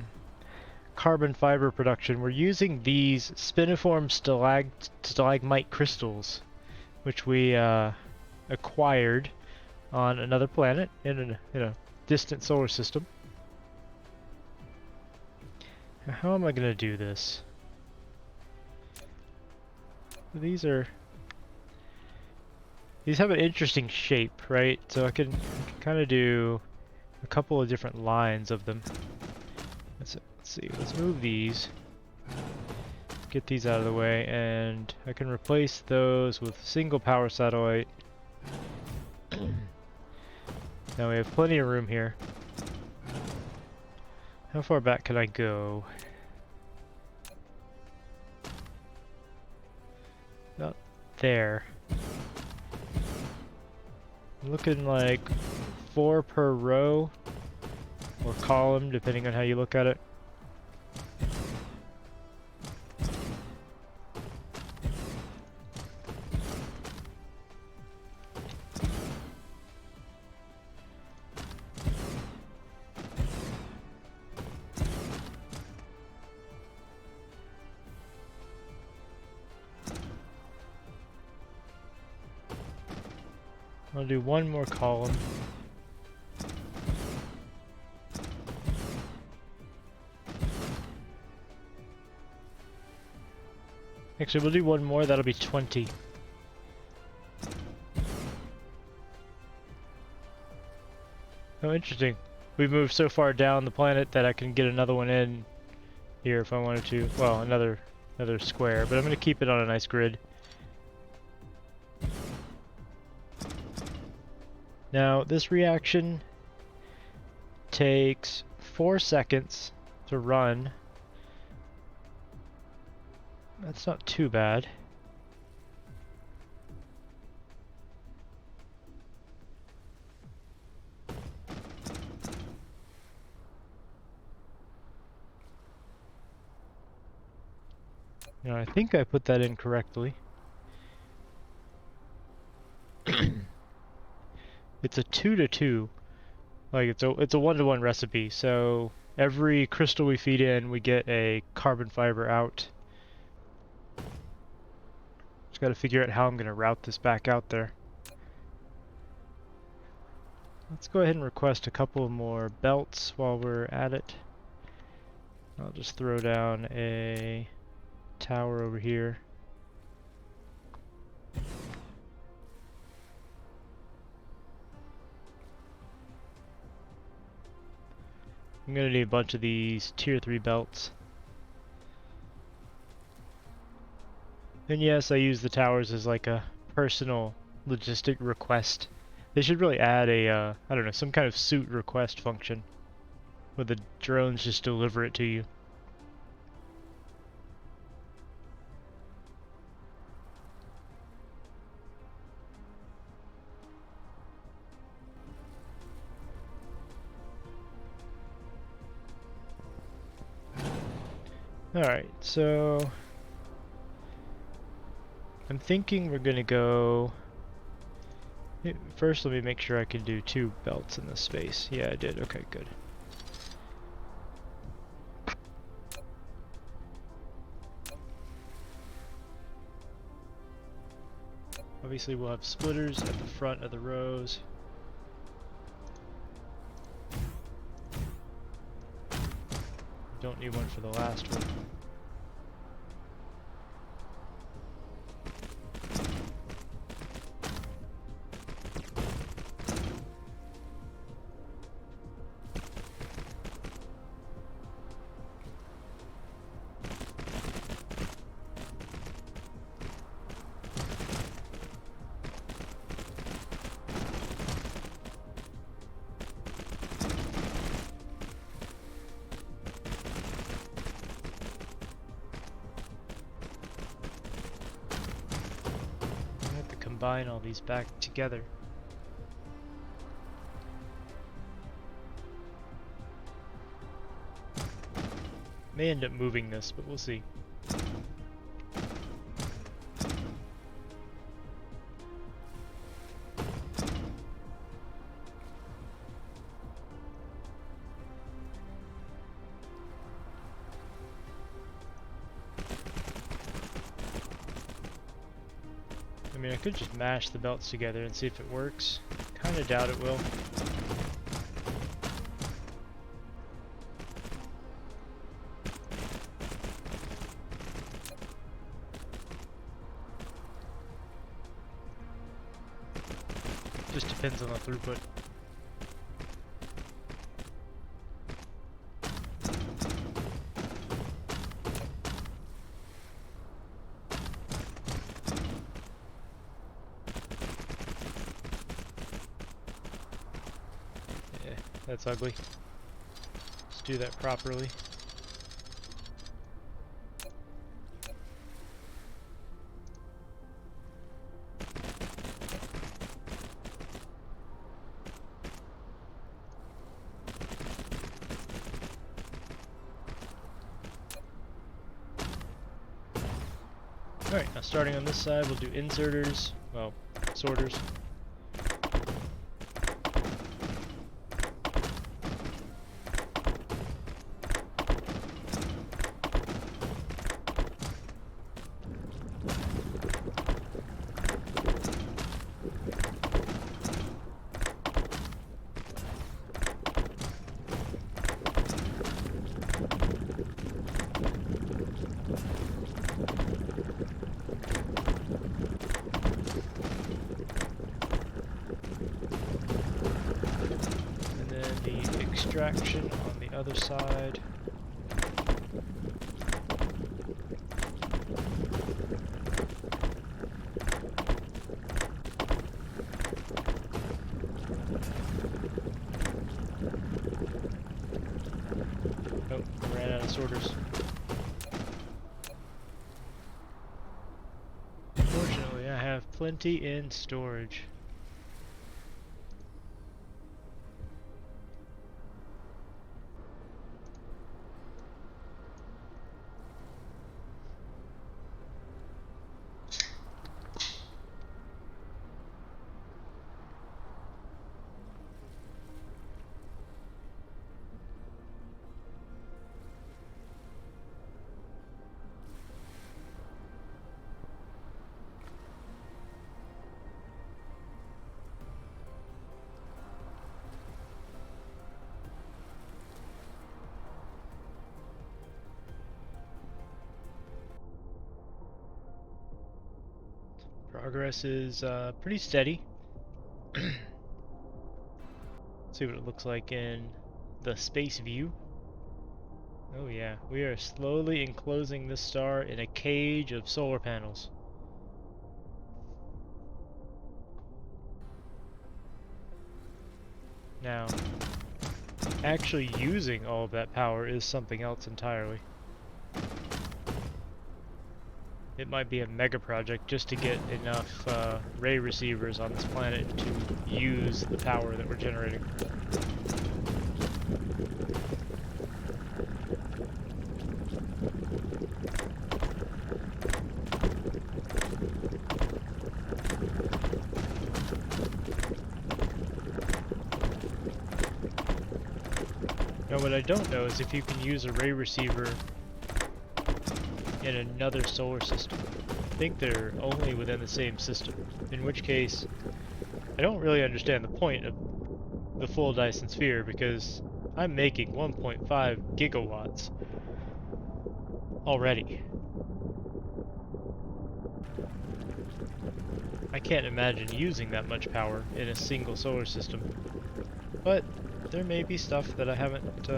carbon fiber production. We're using these spiniform stalagmite crystals, which we acquired on another planet in a distant solar system. Now, how am I going to do this? These have an interesting shape, right? So I can kind of do a couple of different lines of them. Let's see, let's move these. Get these out of the way, and I can replace those with single power satellite. Now we have plenty of room here. How far back can I go? About there. I'm looking like 4 per row or column, depending on how you look at it. I'll do one more column. Actually, we'll do one more, that'll be 20. Oh, interesting. We've moved so far down the planet that I can get another one in here if I wanted to. Well, another square, but I'm going to keep it on a nice grid. Now, this reaction takes 4 seconds to run. That's not too bad. Now, I think I put that in correctly. It's a 2 to 2. Like it's a 1-to-1 recipe. So every crystal we feed in, we get a carbon fiber out. Just got to figure out how I'm going to route this back out there. Let's go ahead and request a couple more belts while we're at it. I'll just throw down a tower over here. I'm gonna need a bunch of these tier 3 belts. And yes, I use the towers as like a personal logistic request. They should really add a, I don't know, some kind of suit request function where the drones just deliver it to you. Alright, so I'm thinking we're gonna go. First, let me make sure I can do 2 belts in this space. Yeah, I did. Okay, good. Obviously we'll have splitters at the front of the rows. Don't need one for the last one. Combine all these back together. May end up moving this, but we'll see. I mean, I could just mash the belts together and see if it works. Kinda doubt it will. Just depends on the throughput. That's ugly. Let's do that properly. Alright, now starting on this side, we'll do inserters, well, sorters. Extraction on the other side. Oh, ran out of sorters. Fortunately, I have plenty in storage. Progress is pretty steady. See what it looks like in the space view. Oh yeah, we are slowly enclosing this star in a cage of solar panels. Now, actually using all of that power is something else entirely. It might be a mega project just to get enough ray receivers on this planet to use the power that we're generating. Now what I don't know is if you can use a ray receiver in another solar system. think they're only within the same system, in which case I don't really understand the point of the full Dyson Sphere because I'm making 1.5 gigawatts already. I can't imagine using that much power in a single solar system, but there may be stuff that I haven't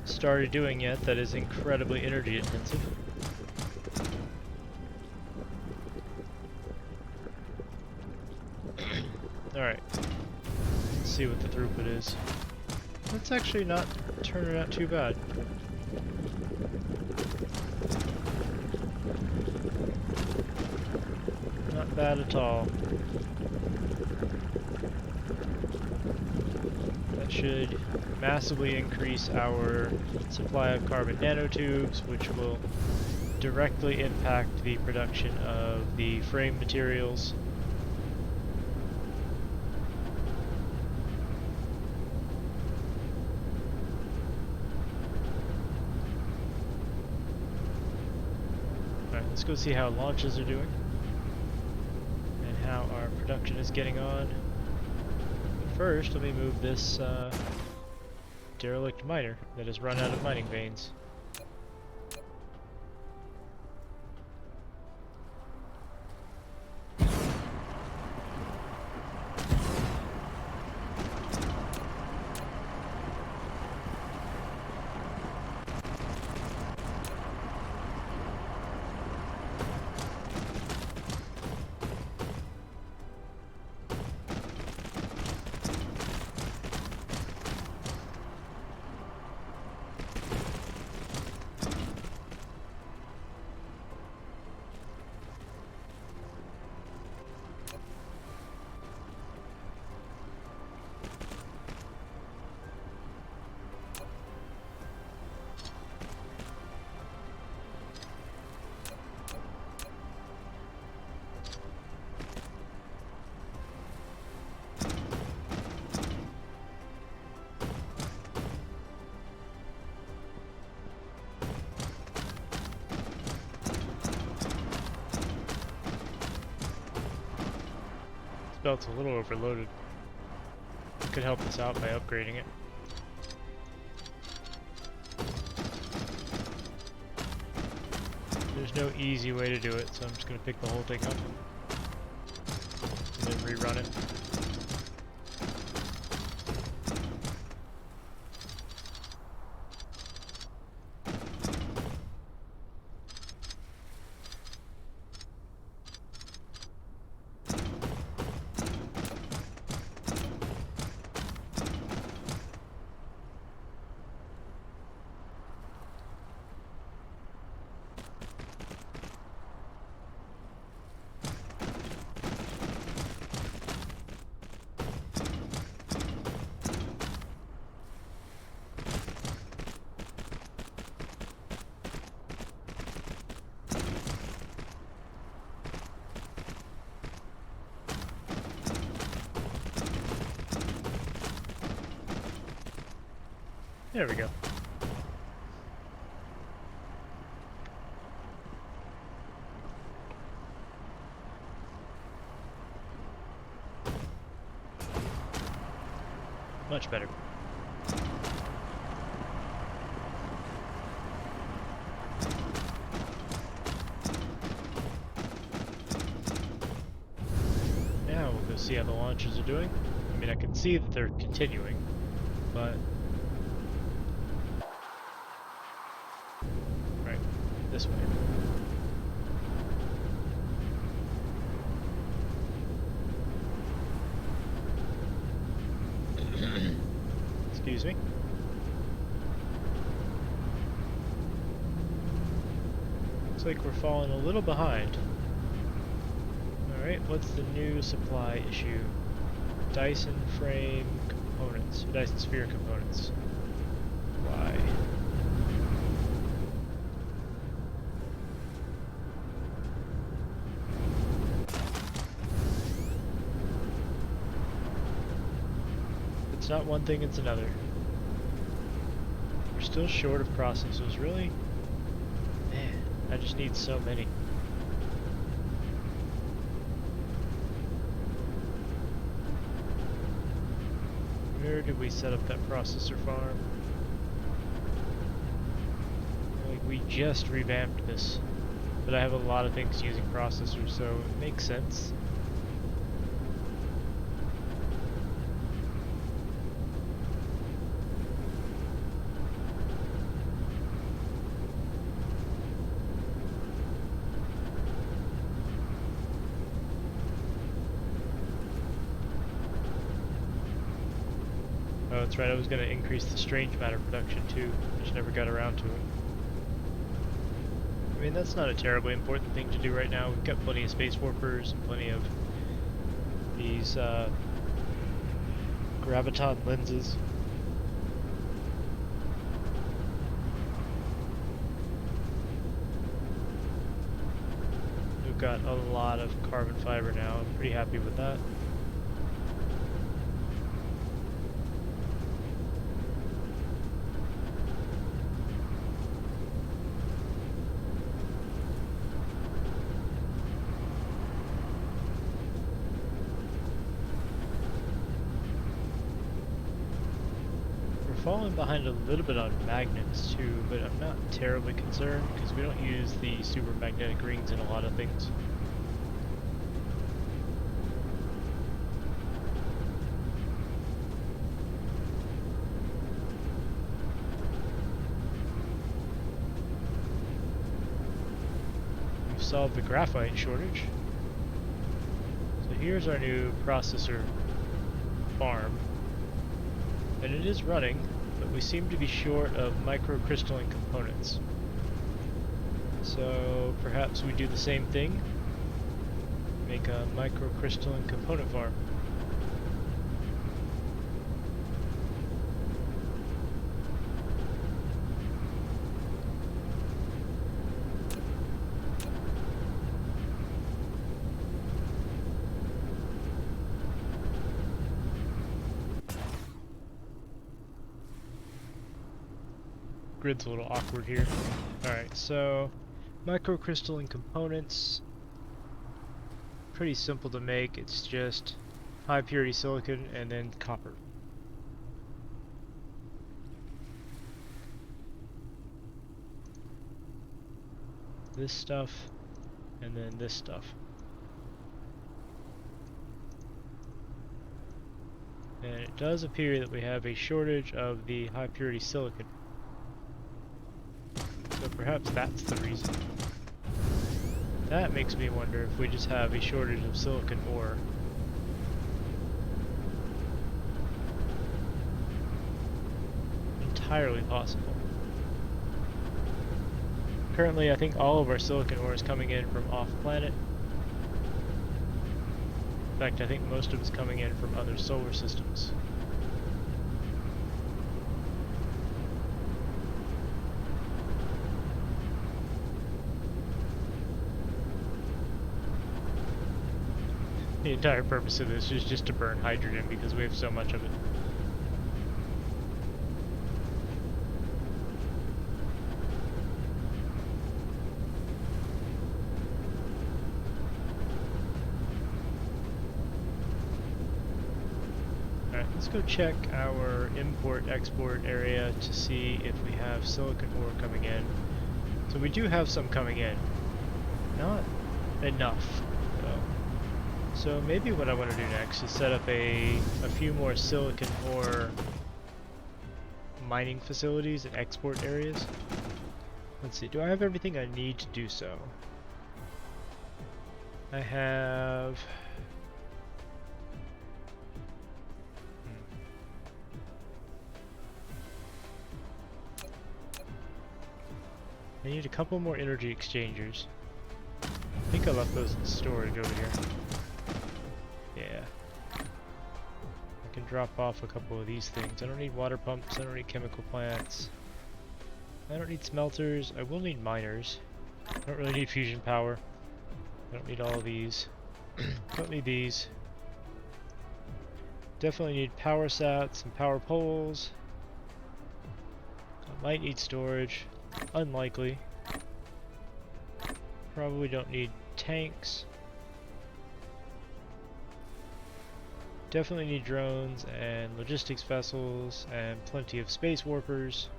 started doing yet that is incredibly energy intensive. Alright, let's see what the throughput is. That's actually not turning out too bad. Not bad at all. That should massively increase our supply of carbon nanotubes, which will directly impact the production of the frame materials. Alright, let's go see how launches are doing and how our production is getting on. But first, let me move this derelict miner that has run out of mining veins. Belt's a little overloaded. I could help this out by upgrading it. There's no easy way to do it, so I'm just going to pick the whole thing up and then rerun it. There we go. Much better. Now we'll go see how the launches are doing. I mean, I can see that they're continuing, but right, this way. Excuse me. Looks like we're falling a little behind. Alright, what's the new supply issue? Dyson frame components, Dyson Sphere components. Why? It's not one thing, it's another. We're still short of processors, really? Man, I just need so many. where did we set up that processor farm? Like, we just revamped this, but I have a lot of things using processors, so it makes sense. Oh, that's right, I was going to increase the strange matter production too. I just never got around to it. I mean, that's not a terribly important thing to do right now. We've got plenty of space warpers and plenty of these graviton lenses. We've got a lot of carbon fiber now. I'm pretty happy with that. Falling behind a little bit on magnets too, but I'm not terribly concerned because we don't use the super magnetic rings in a lot of things. We've solved the graphite shortage. So here's our new processor farm. And it is running, but we seem to be short of microcrystalline components. So perhaps we do the same thing, make a microcrystalline component farm. Grid's a little awkward here. Alright, so microcrystalline components, pretty simple to make. It's just high purity silicon and then copper. This stuff and then this stuff. And it does appear that we have a shortage of the high purity silicon. So perhaps that's the reason. That makes me wonder if we just have a shortage of silicon ore. Entirely possible. Currently, I think all of our silicon ore is coming in from off-planet. In fact, I think most of it's coming in from other solar systems. The entire purpose of this is just to burn hydrogen because we have so much of it. Alright, let's go check our import-export area to see if we have silicon ore coming in. So we do have some coming in. Not enough, though. So maybe what I want to do next is set up a few more silicon ore mining facilities and export areas. Let's see, do I have everything I need to do so? I have... I need a couple more energy exchangers. I think I left those in storage over here. Yeah. I can drop off a couple of these things. I don't need water pumps, I don't need chemical plants. I don't need smelters, I will need miners. I don't really need fusion power. I don't need all of these. Don't need these. Definitely need power sats and power poles. I might need storage. Unlikely. Probably don't need tanks. definitely need drones and logistics vessels and plenty of space warpers.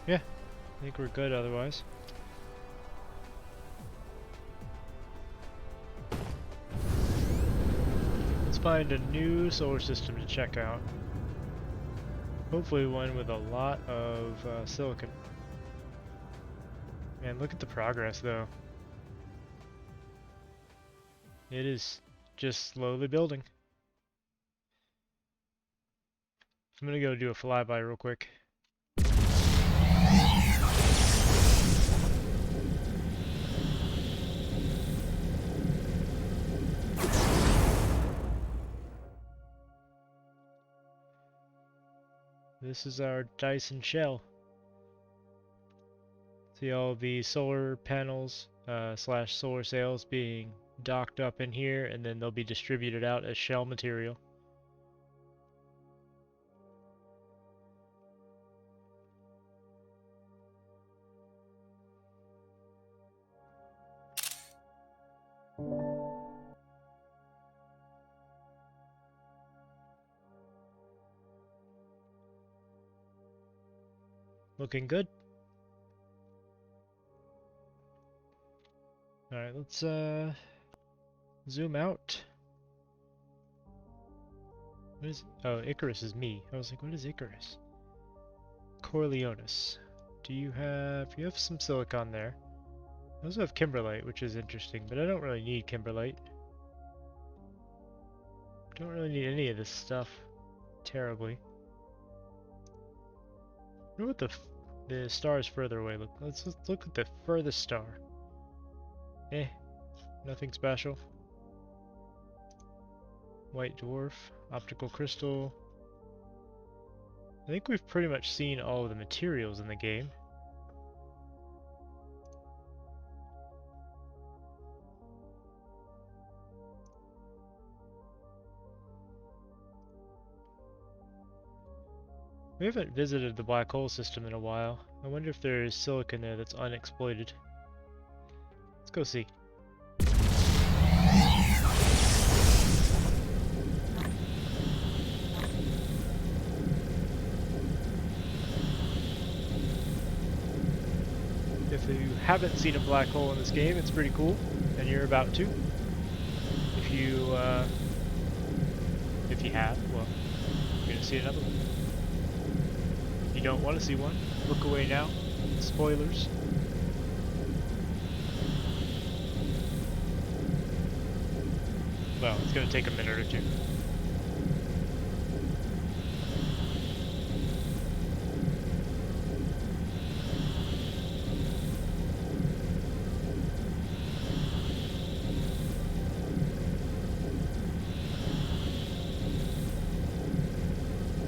Yeah, I think we're good otherwise. Let's find a new solar system to check out. Hopefully one with a lot of silicon. Man, look at the progress though. It is just slowly building. I'm gonna go do a flyby real quick. This is our Dyson shell. See all the solar panels slash solar sails being docked up in here, and then they'll be distributed out as shell material. Looking good. Alright, let's zoom out. What is it? Oh, Icarus is me. I was like, what is Icarus? Corleonis. You have some silicon there. I also have kimberlite, which is interesting, but I don't really need kimberlite. Don't really need any of this stuff terribly. I wonder what the stars further away look. Let's look at the furthest star. Nothing special. White dwarf, optical crystal. I think we've pretty much seen all of the materials in the game. We haven't visited the black hole system in a while. I wonder if there is silicon there that's unexploited. Let's go see. If you haven't seen a black hole in this game, it's pretty cool, and you're about to. If you have, well, you're gonna see another one. If you don't want to see one, look away now. Spoilers. Well, it's gonna take a minute or two.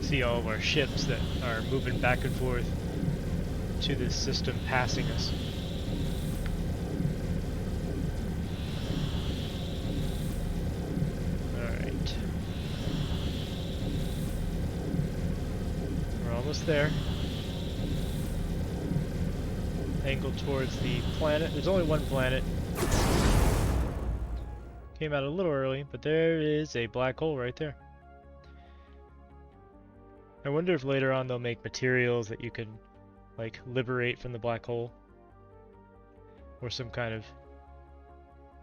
See all of our ships that are moving back and forth to this system passing us. Alright. We're almost there. Angled towards the planet. There's only one planet. Came out a little early, but there is a black hole right there. I wonder if later on they'll make materials that you can, like, liberate from the black hole. Or some kind of,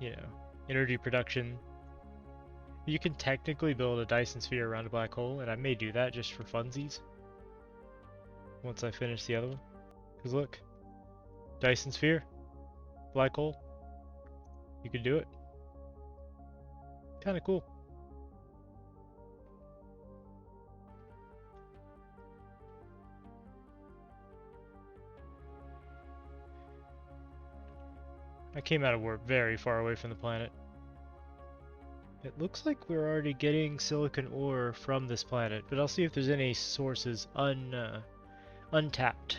you know, energy production. You can technically build a Dyson Sphere around a black hole, and I may do that just for funsies. Once I finish the other one. Because look, Dyson Sphere, black hole. You can do it. Kinda cool. I came out of warp very far away from the planet. It looks like we're already getting silicon ore from this planet, but I'll see if there's any sources untapped.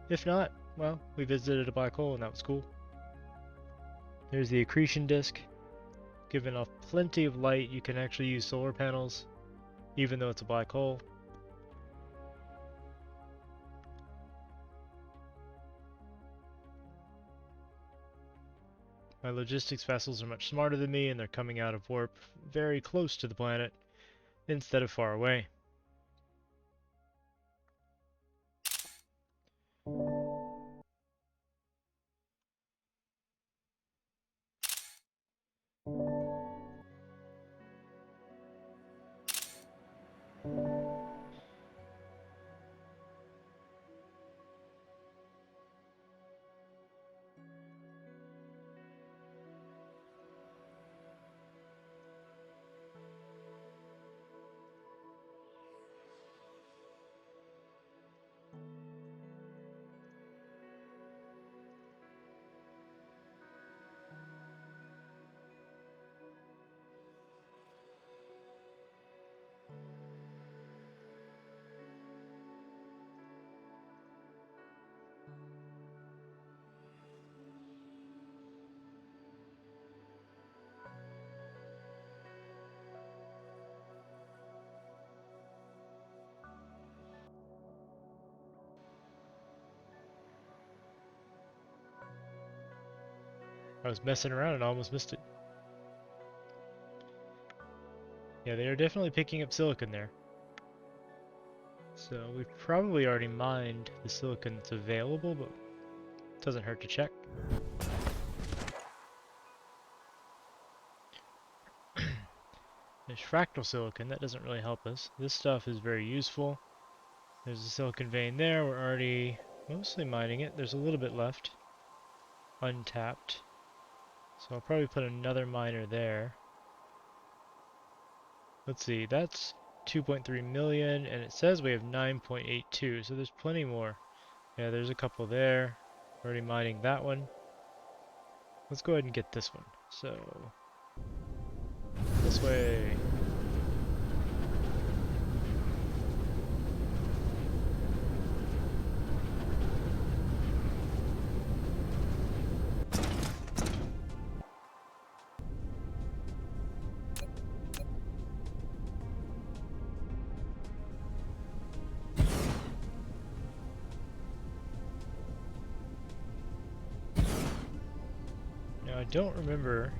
If not, well, we visited a black hole and that was cool. There's the accretion disk. Giving off plenty of light, you can actually use solar panels, even though it's a black hole. My logistics vessels are much smarter than me, and they're coming out of warp very close to the planet instead of far away. I was messing around and almost missed it. Yeah, they are definitely picking up silicon there. So we've probably already mined the silicon that's available, but it doesn't hurt to check. There's fractal silicon, that doesn't really help us. This stuff is very useful. There's a silicon vein there, we're already mostly mining it. There's a little bit left, untapped. So I'll probably put another miner there. Let's see, that's 2.3 million, and it says we have 9.82, so there's plenty more. Yeah, there's a couple there. Already mining that one. Let's go ahead and get this one. So, this way. Now, I don't remember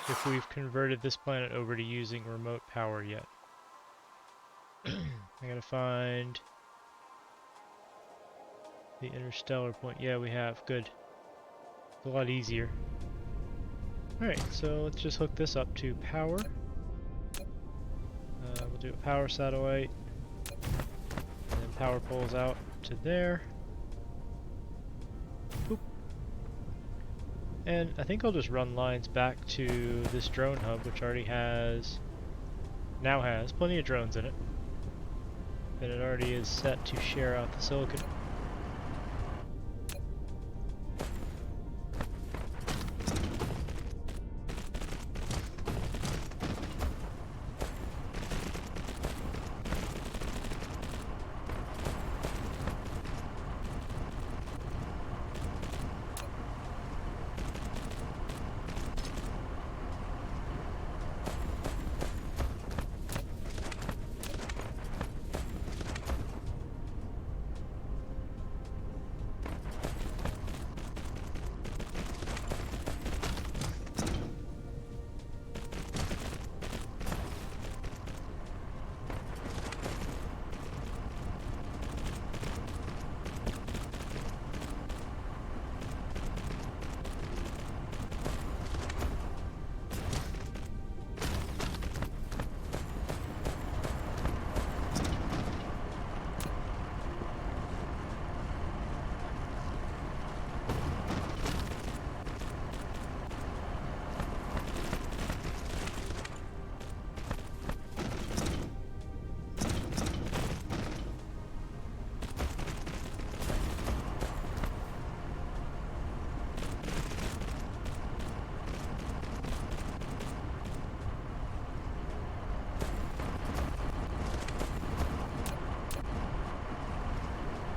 if we've converted this planet over to using remote power yet. I gotta find the interstellar point. Yeah, we have. Good. It's a lot easier. Alright, so let's just hook this up to power. We'll do a power satellite. And then power pulls out to there. Boop. And I think I'll just run lines back to this drone hub, which already now has plenty of drones in it. And it already is set to share out the silicon.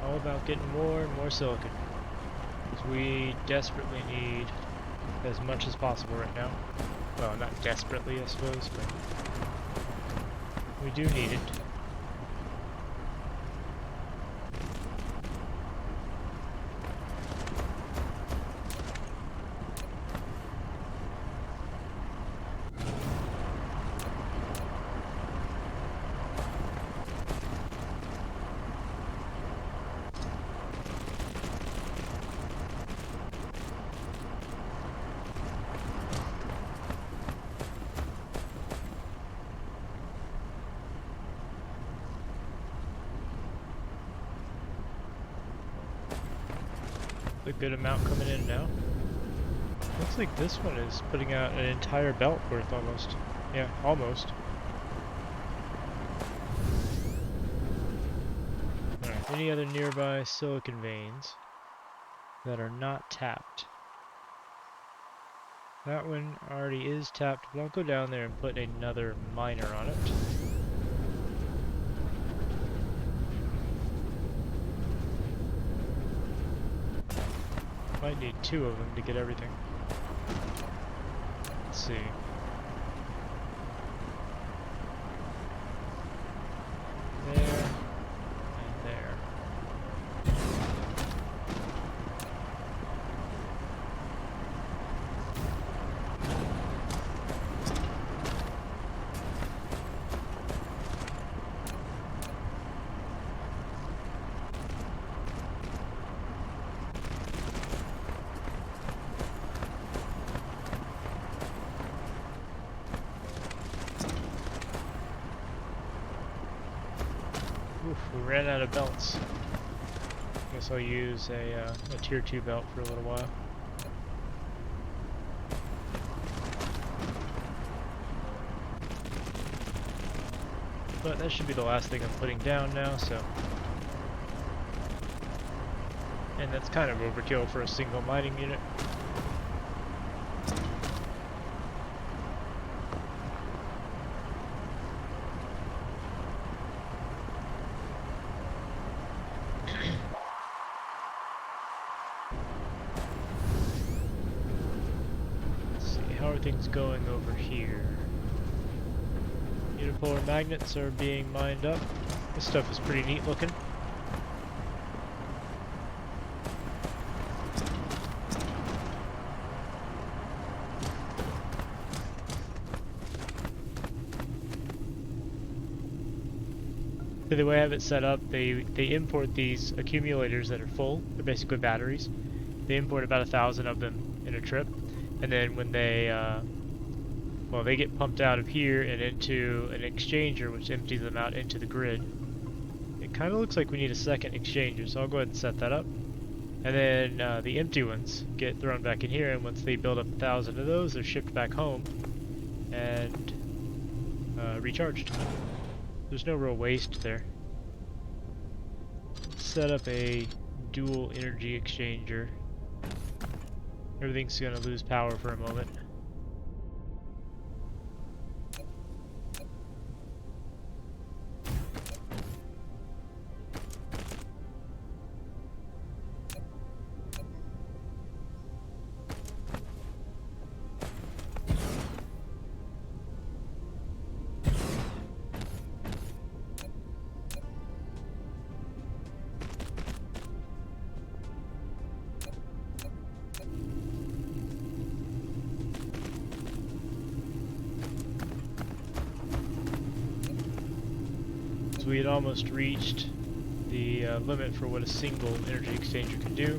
All about getting more and more silicon, because we desperately need as much as possible right now. Well, not desperately, I suppose, but we do need it. good amount coming in now. Looks like this one is putting out an entire belt worth almost. Yeah, almost. Alright, any other nearby silicon veins that are not tapped? That one already is tapped, but I'll go down there and put another miner on it. Might need 2 of them to get everything. Let's see. There and there. Oof, we ran out of belts. Guess I'll use a tier 2 belt for a little while. But that should be the last thing I'm putting down now, so... And that's kind of overkill for a single mining unit. How are things going over here? Unipolar magnets are being mined up. This stuff is pretty neat looking. So the way I have it set up, they import these accumulators that are full. They're basically batteries. They import about 1,000 of them in a trip. And then when they, well, they get pumped out of here and into an exchanger, which empties them out into the grid. It kind of looks like we need a second exchanger, so I'll go ahead and set that up. And then the empty ones get thrown back in here, and once they build up 1,000 of those, they're shipped back home and recharged. There's no real waste there. Set up a dual energy exchanger. Everything's gonna lose power for a moment. We had almost reached the limit for what a single energy exchanger can do.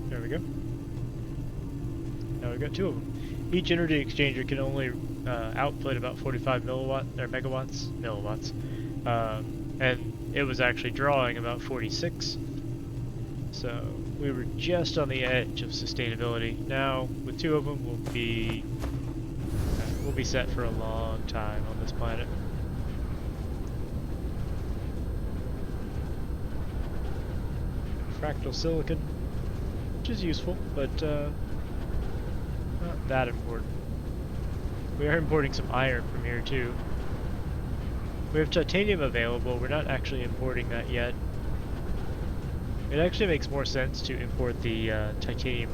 There we go. Now we've got 2 of them. Each energy exchanger can only output about 45 megawatts, and it was actually drawing about 46. So we were just on the edge of sustainability. Now, with 2 of them, we'll be set for a long time on this planet. Fractal silicon, which is useful, but not that important. We are importing some iron from here too. We have titanium available. We're not actually importing that yet. It actually makes more sense to import the titanium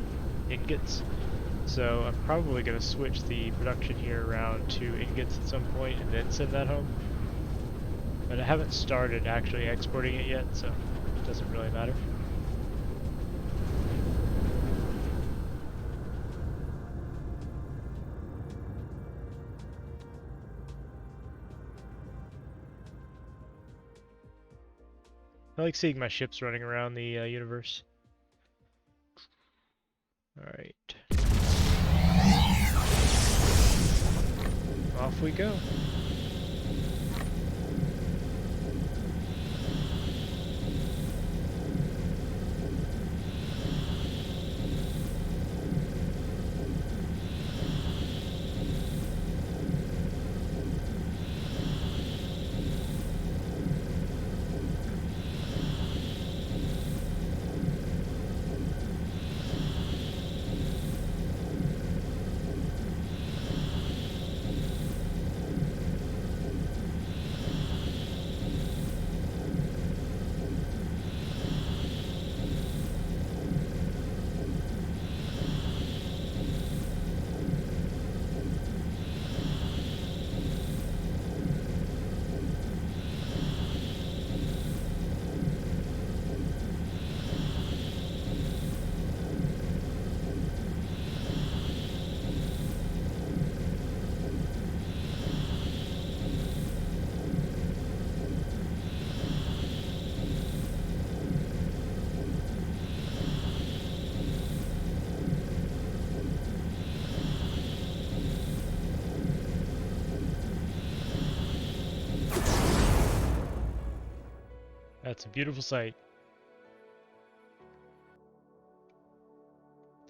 ingots, so I'm probably going to switch the production here around to ingots at some point and then send that home. But I haven't started actually exporting it yet, so it doesn't really matter. I like seeing my ships running around the universe. Alright. off we go. That's a beautiful sight.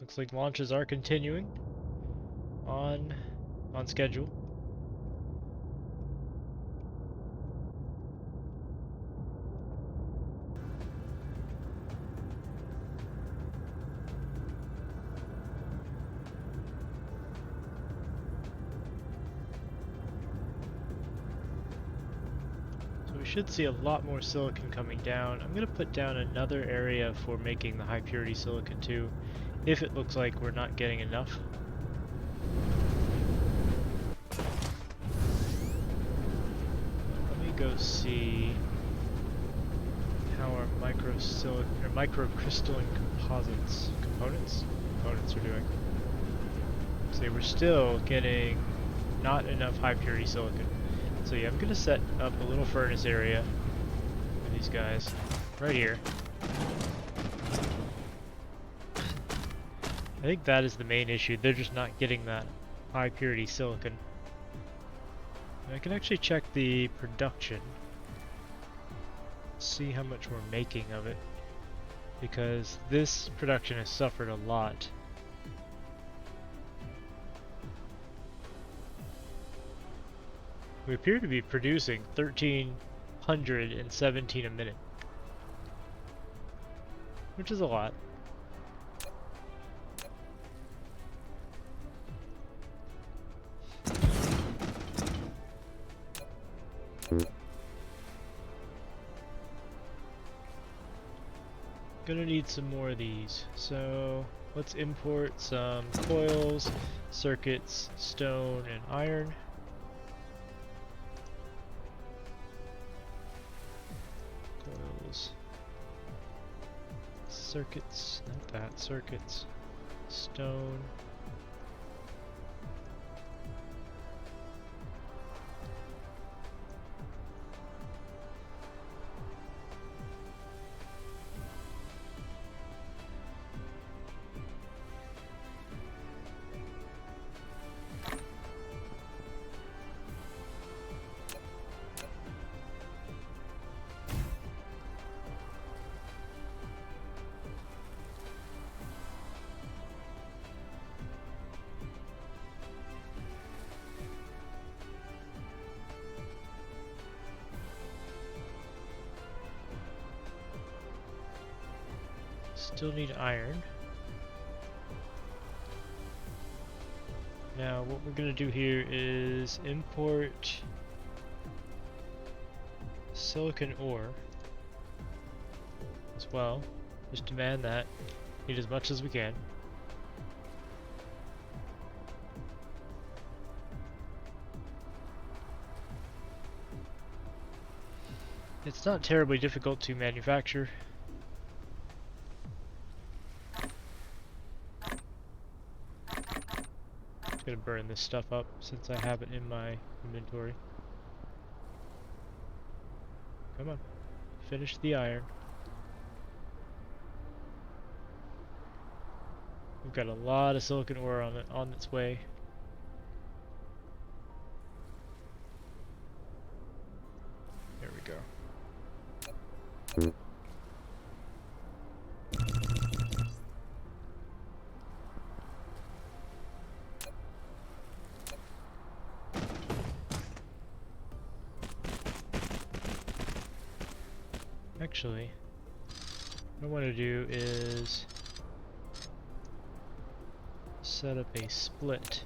Looks like launches are continuing on schedule. So we should see a lot more silicon coming down. I'm going to put down another area for making the high purity silicon too, if it looks like we're not getting enough. Let me go see how our microcrystalline components are doing. See, we're still getting not enough high purity silicon. So yeah, I'm gonna set up a little furnace area for these guys right here. I think that is the main issue. They're just not getting that high purity silicon. And I can actually check the production, see how much we're making of it, because this production has suffered a lot. We appear to be producing 1,317 a minute, which is a lot. Gonna need some more of these, so let's import some coils, circuits, stone, and iron. Coils, circuits, not that, circuits, stone. Still need iron. Now what we're going to do here is import silicon ore as well. Just demand that. Need as much as we can. It's not terribly difficult to manufacture. Gonna burn this stuff up since I have it in my inventory. Come on, finish the iron. We've got a lot of silicon ore on its way. go. Actually, what I want to do is set up a split.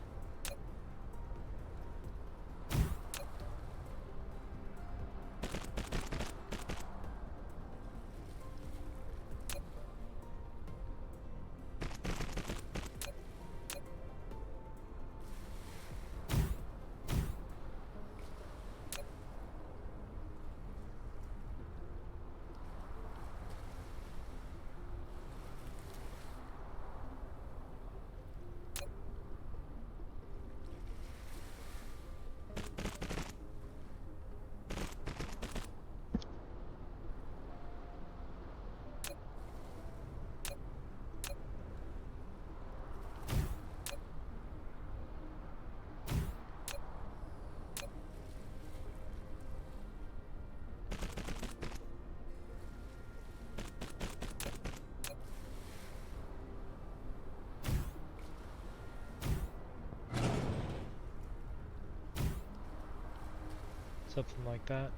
Something like that.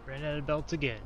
Ran out of belts again.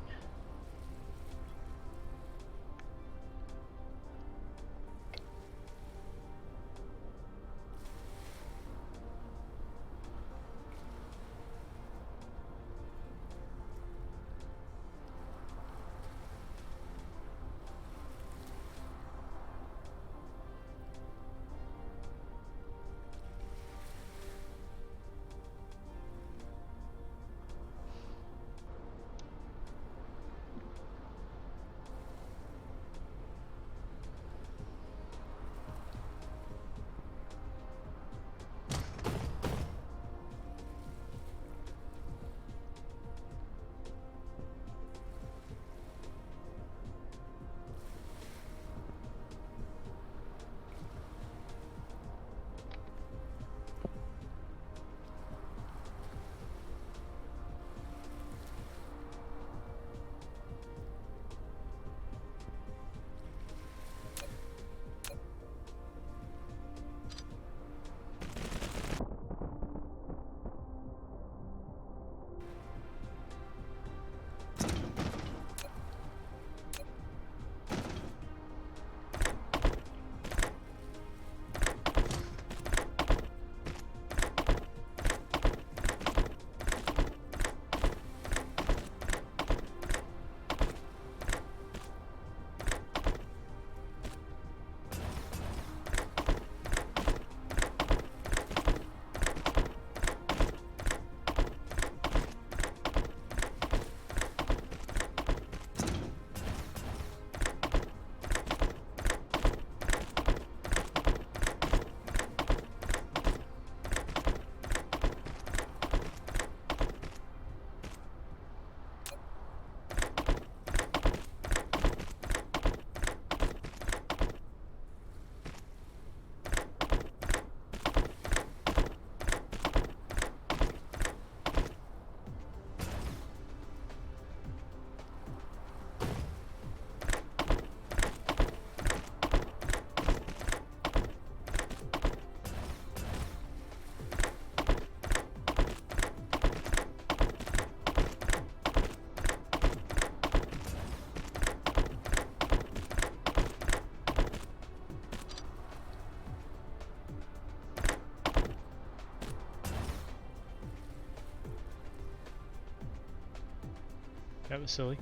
That was silly.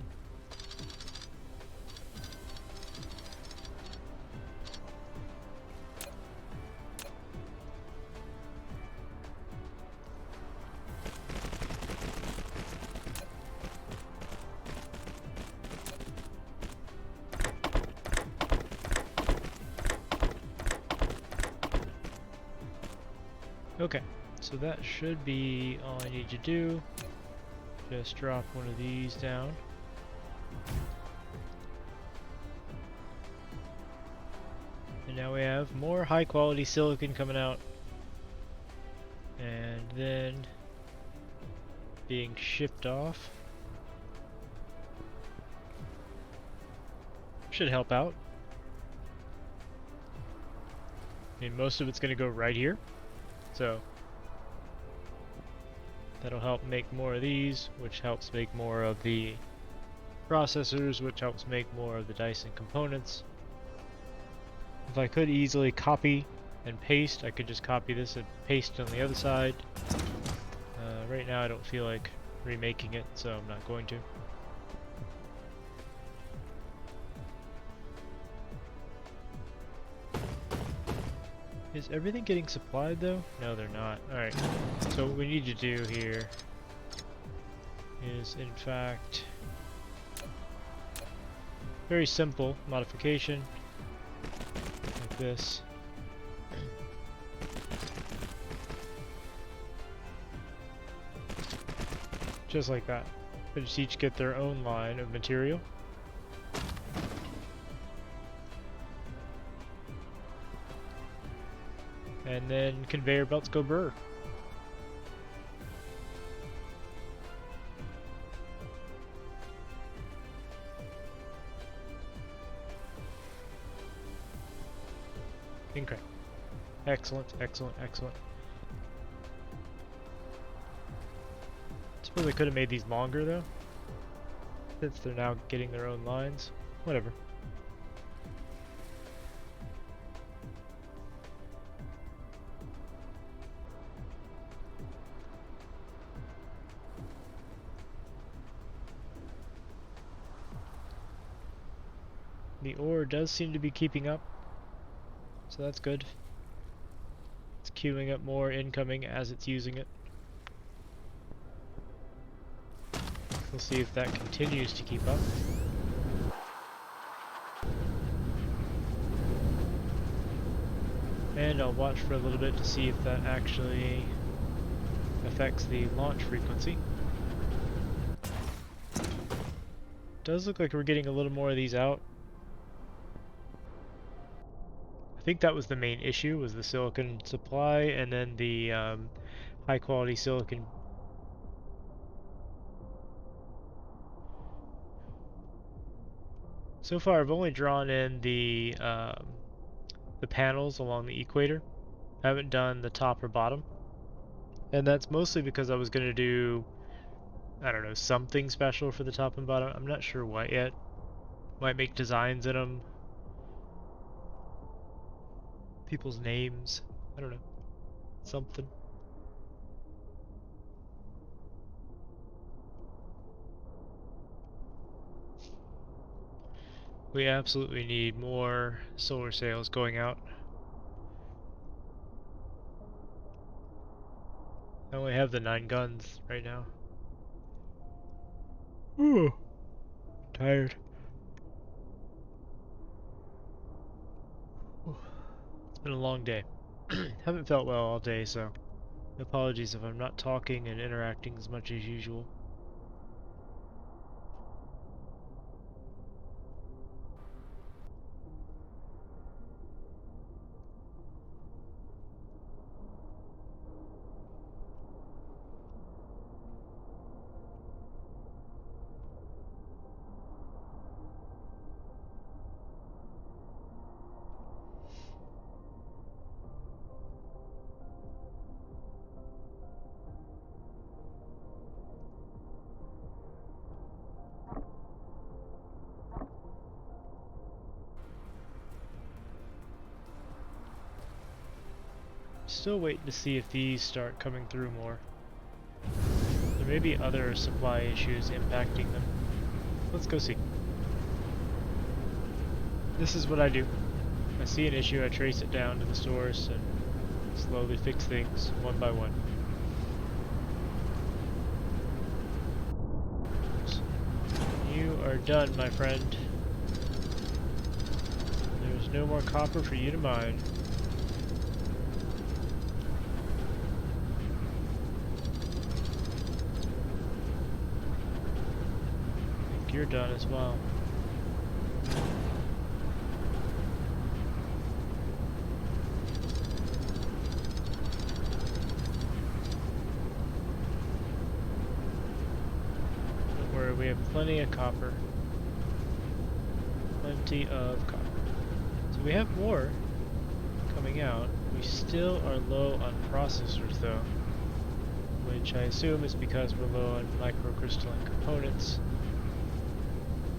Okay, so that should be all I need to do. Just drop one of these down. And now we have more high quality silicon coming out. And then being shipped off. Should help out. I mean, most of it's going to go right here. So that'll help make more of these, which helps make more of the processors, which helps make more of the Dyson components. If I could easily copy and paste, I could just copy this and paste on the other side. Right now I don't feel like remaking it, so I'm not going to. Is everything getting supplied though? No, they're not. Alright, so what we need to do here is in fact very simple modification like this. Just like that. They just each get their own line of material. And then conveyor belts go brr. Incredible. Excellent, excellent, excellent. Suppose I could have made these longer though, since they're now getting their own lines. Whatever. The ore does seem to be keeping up, so that's good. It's queuing up more incoming as it's using it. We'll see if that continues to keep up. And I'll watch for a little bit to see if that actually affects the launch frequency. Does look like we're getting a little more of these out. I think that was the main issue, was the silicon supply and then the high quality silicon. So far I've only drawn in the panels along the equator. I haven't done the top or bottom. And that's mostly because I was going to do, I don't know, something special for the top and bottom. I'm not sure what yet. Might make designs in them. People's names. I don't know. Something. We absolutely need more solar sails going out. I only have the 9 guns right now. Ooh, tired. It's been a long day. Haven't felt well all day, so apologies if I'm not talking and interacting as much as usual. Still waiting to see if these start coming through more. There may be other supply issues impacting them. Let's go see. This is what I do. I see an issue, I trace it down to the source and slowly fix things one by one. You are done, my friend. There's no more copper for you to mine. I think you're done as well. Don't worry, we have plenty of copper. Plenty of copper. So we have more coming out. We still are low on processors though, which I assume is because we're low on microcrystalline components.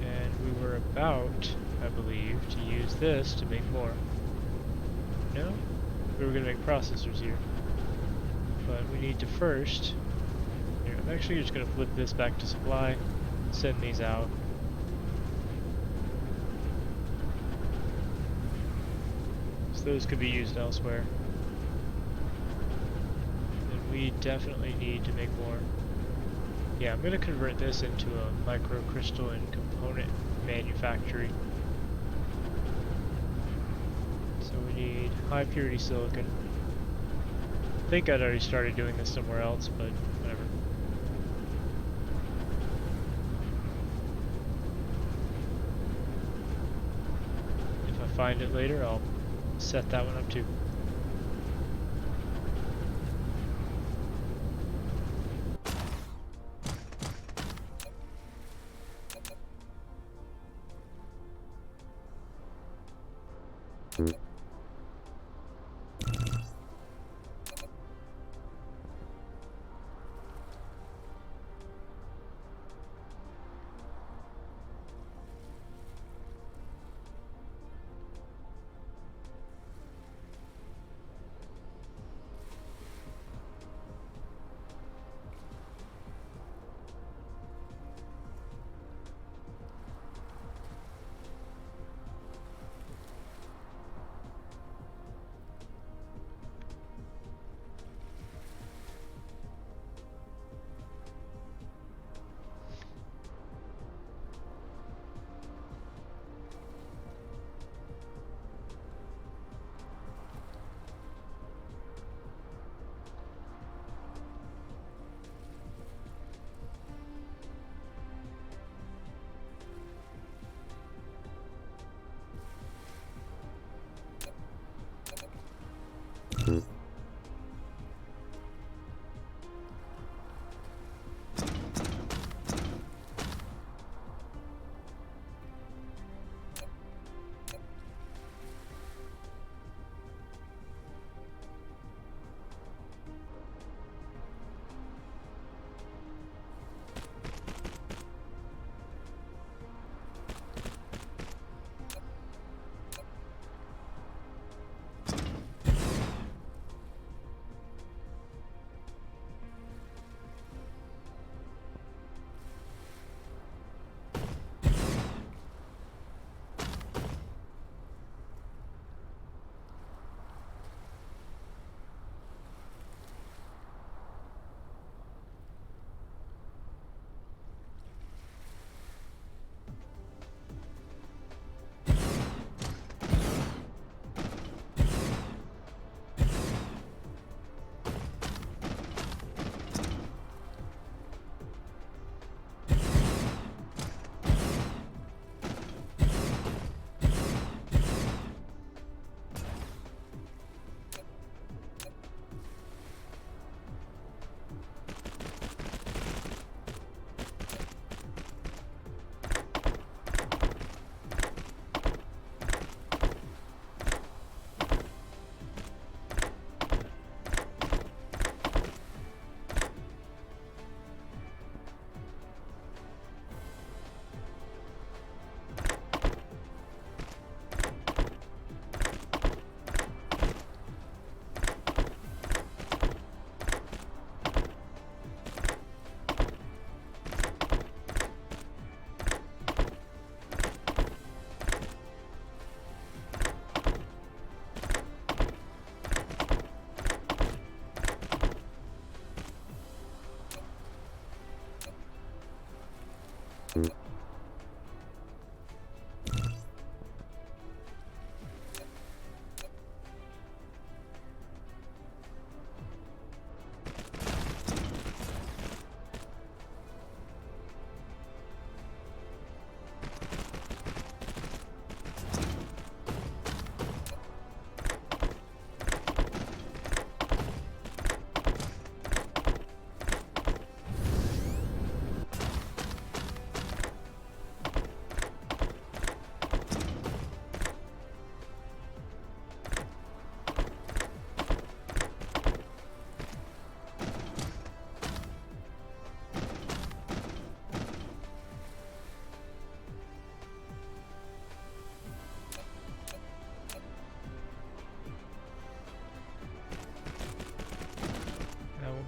And we were about, I believe, to use this to make more. No? We were going to make processors here. But we need to first... Here, I'm actually just going to flip this back to supply, send these out. So those could be used elsewhere. And we definitely need to make more. Yeah, I'm going to convert this into a microcrystalline component manufacturing. So we need high purity silicon. I think I'd already started doing this somewhere else, but whatever. If I find it later, I'll set that one up too.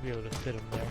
be able to fit them there.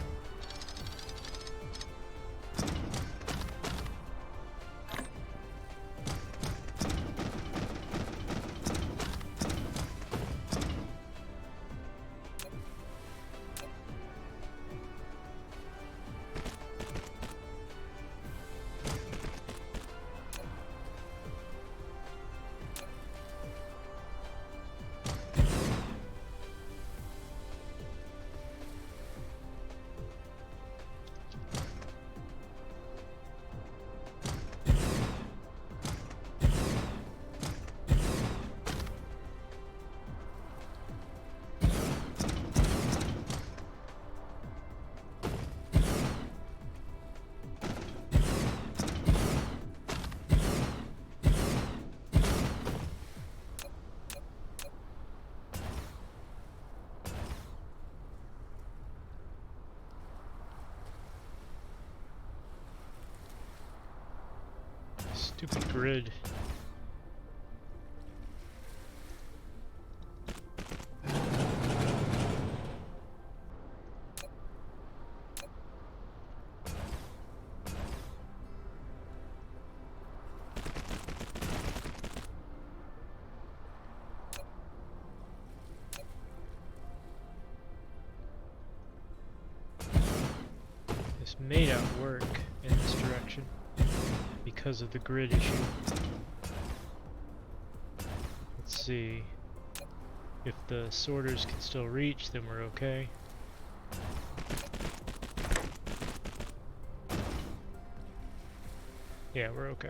Stupid grid. This may not work in this direction because of the grid issue. Let's see. If the sorters can still reach, then we're okay. Yeah, we're okay.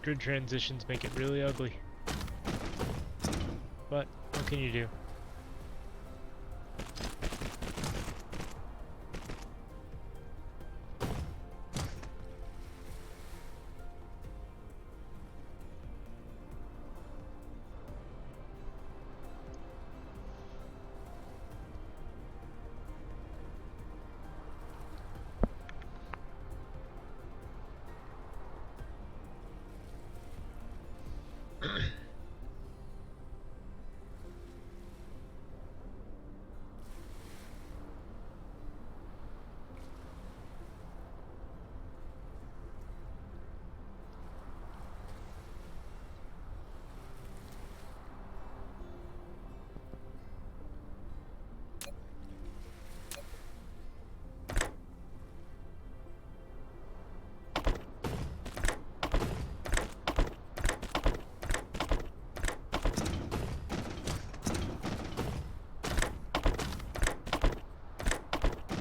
Grid transitions make it really ugly. But what can you do?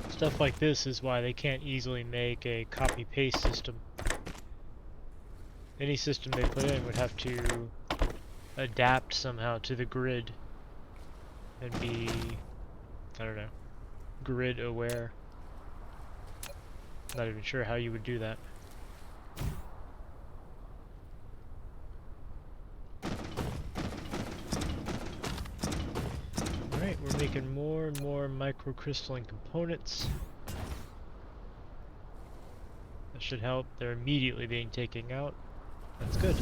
Stuff like this is why they can't easily make a copy-paste system. Any system they put in would have to adapt somehow to the grid and be, I don't know, grid aware. Not even sure how you would do that. Alright, we're making more and more microcrystalline components. That should help. They're immediately being taken out. That's good.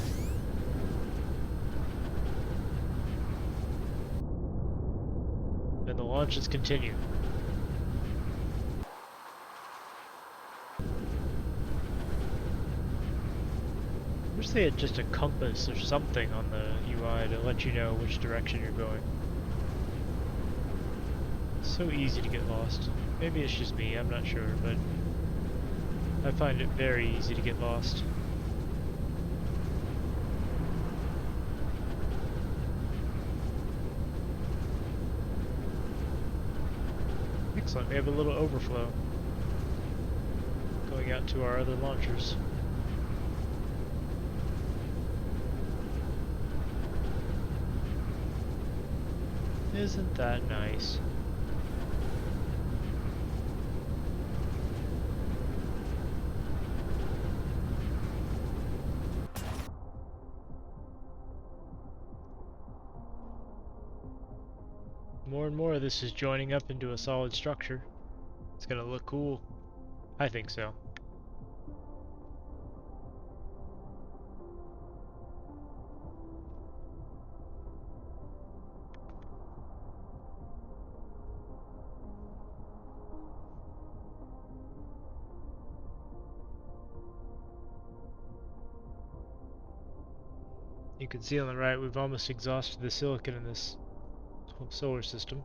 And the launches continue. Wish they had just a compass or something on the UI to let you know which direction you're going. It's so easy to get lost. Maybe it's just me, I'm not sure, but I find it very easy to get lost. Excellent, we have a little overflow going out to our other launchers. Isn't that nice? More and more of this is joining up into a solid structure. It's gonna look cool. I think so. You can see on the right we've almost exhausted the silicon in this whole solar system.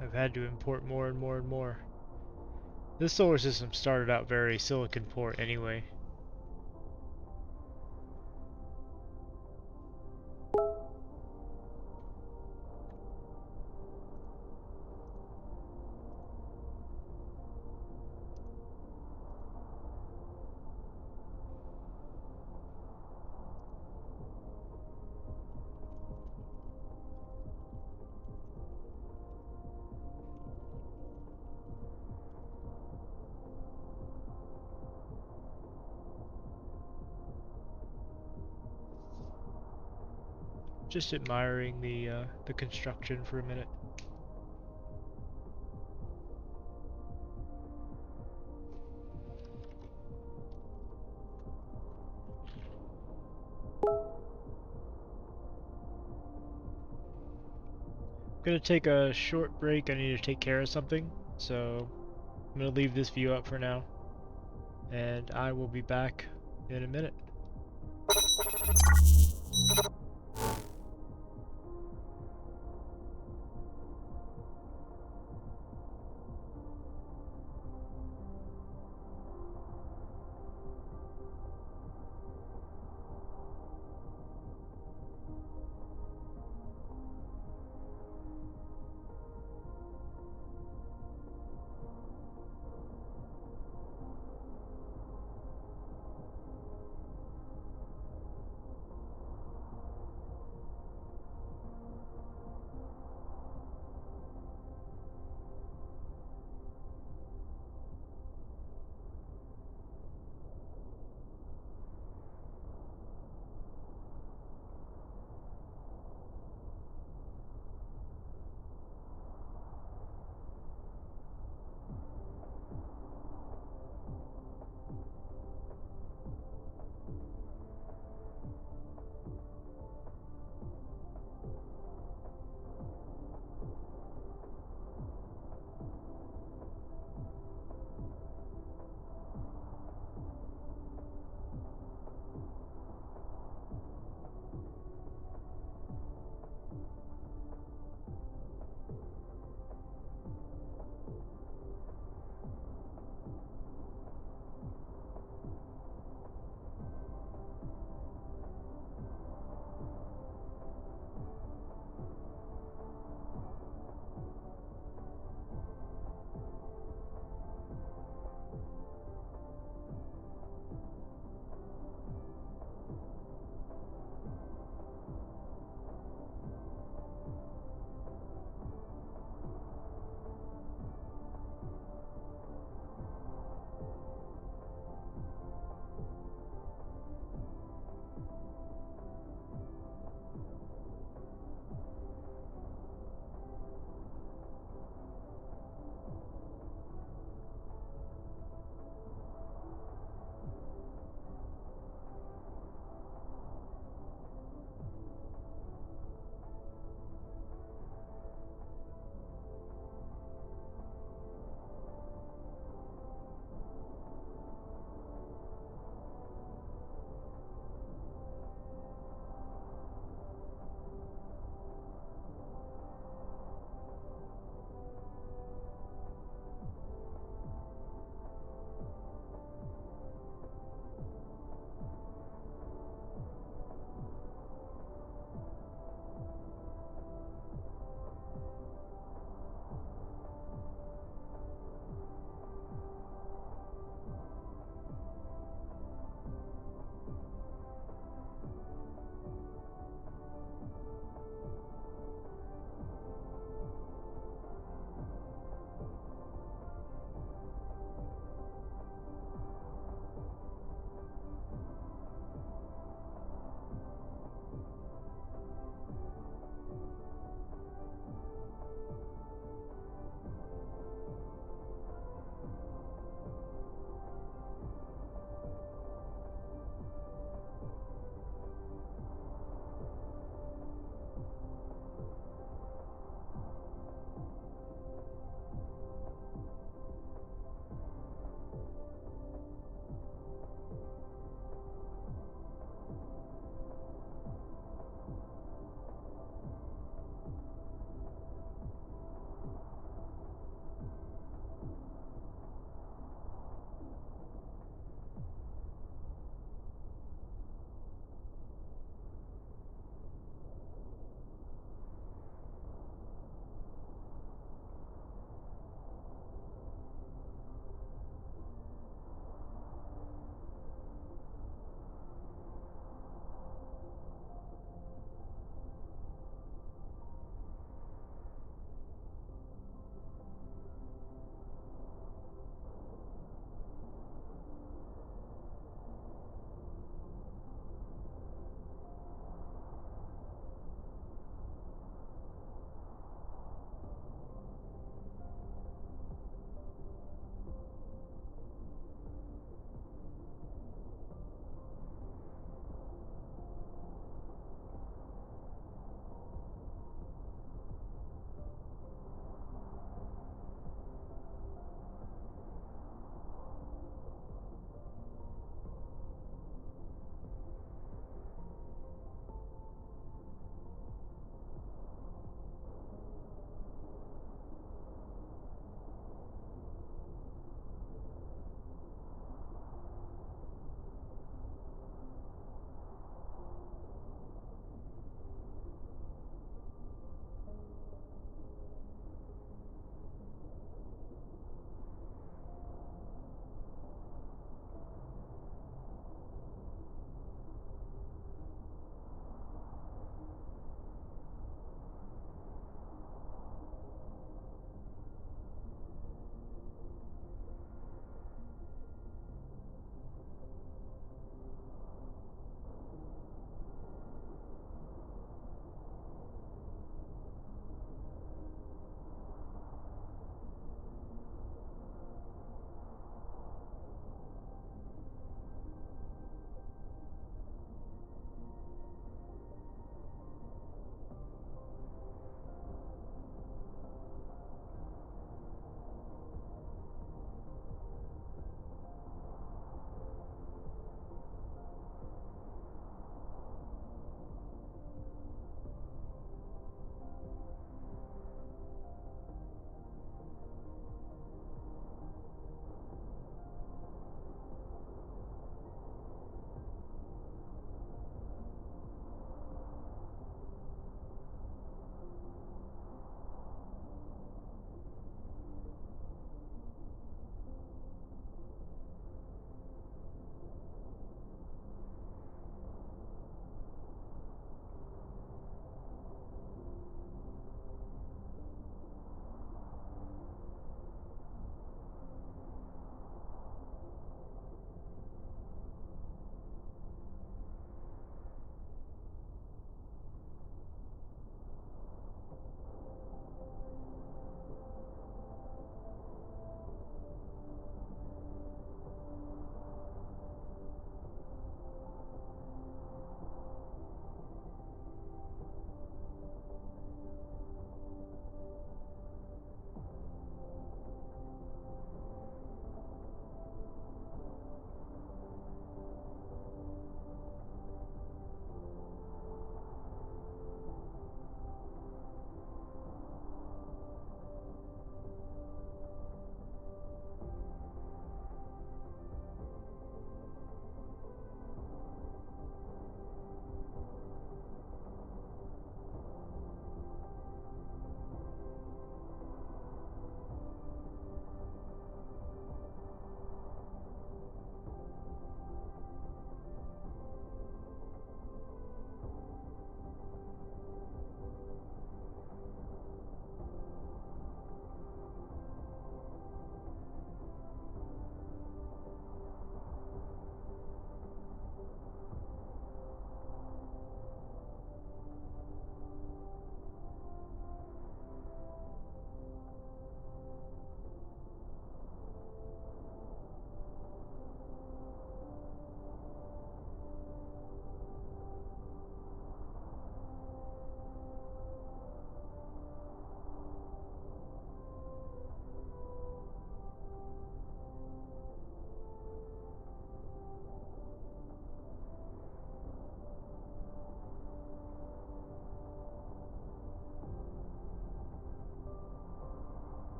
I've had to import more and more and more. This solar system started out very silicon poor anyway. Just admiring the construction for a minute. I'm gonna take a short break. I need to take care of something, so I'm gonna leave this view up for now, and I will be back in a minute.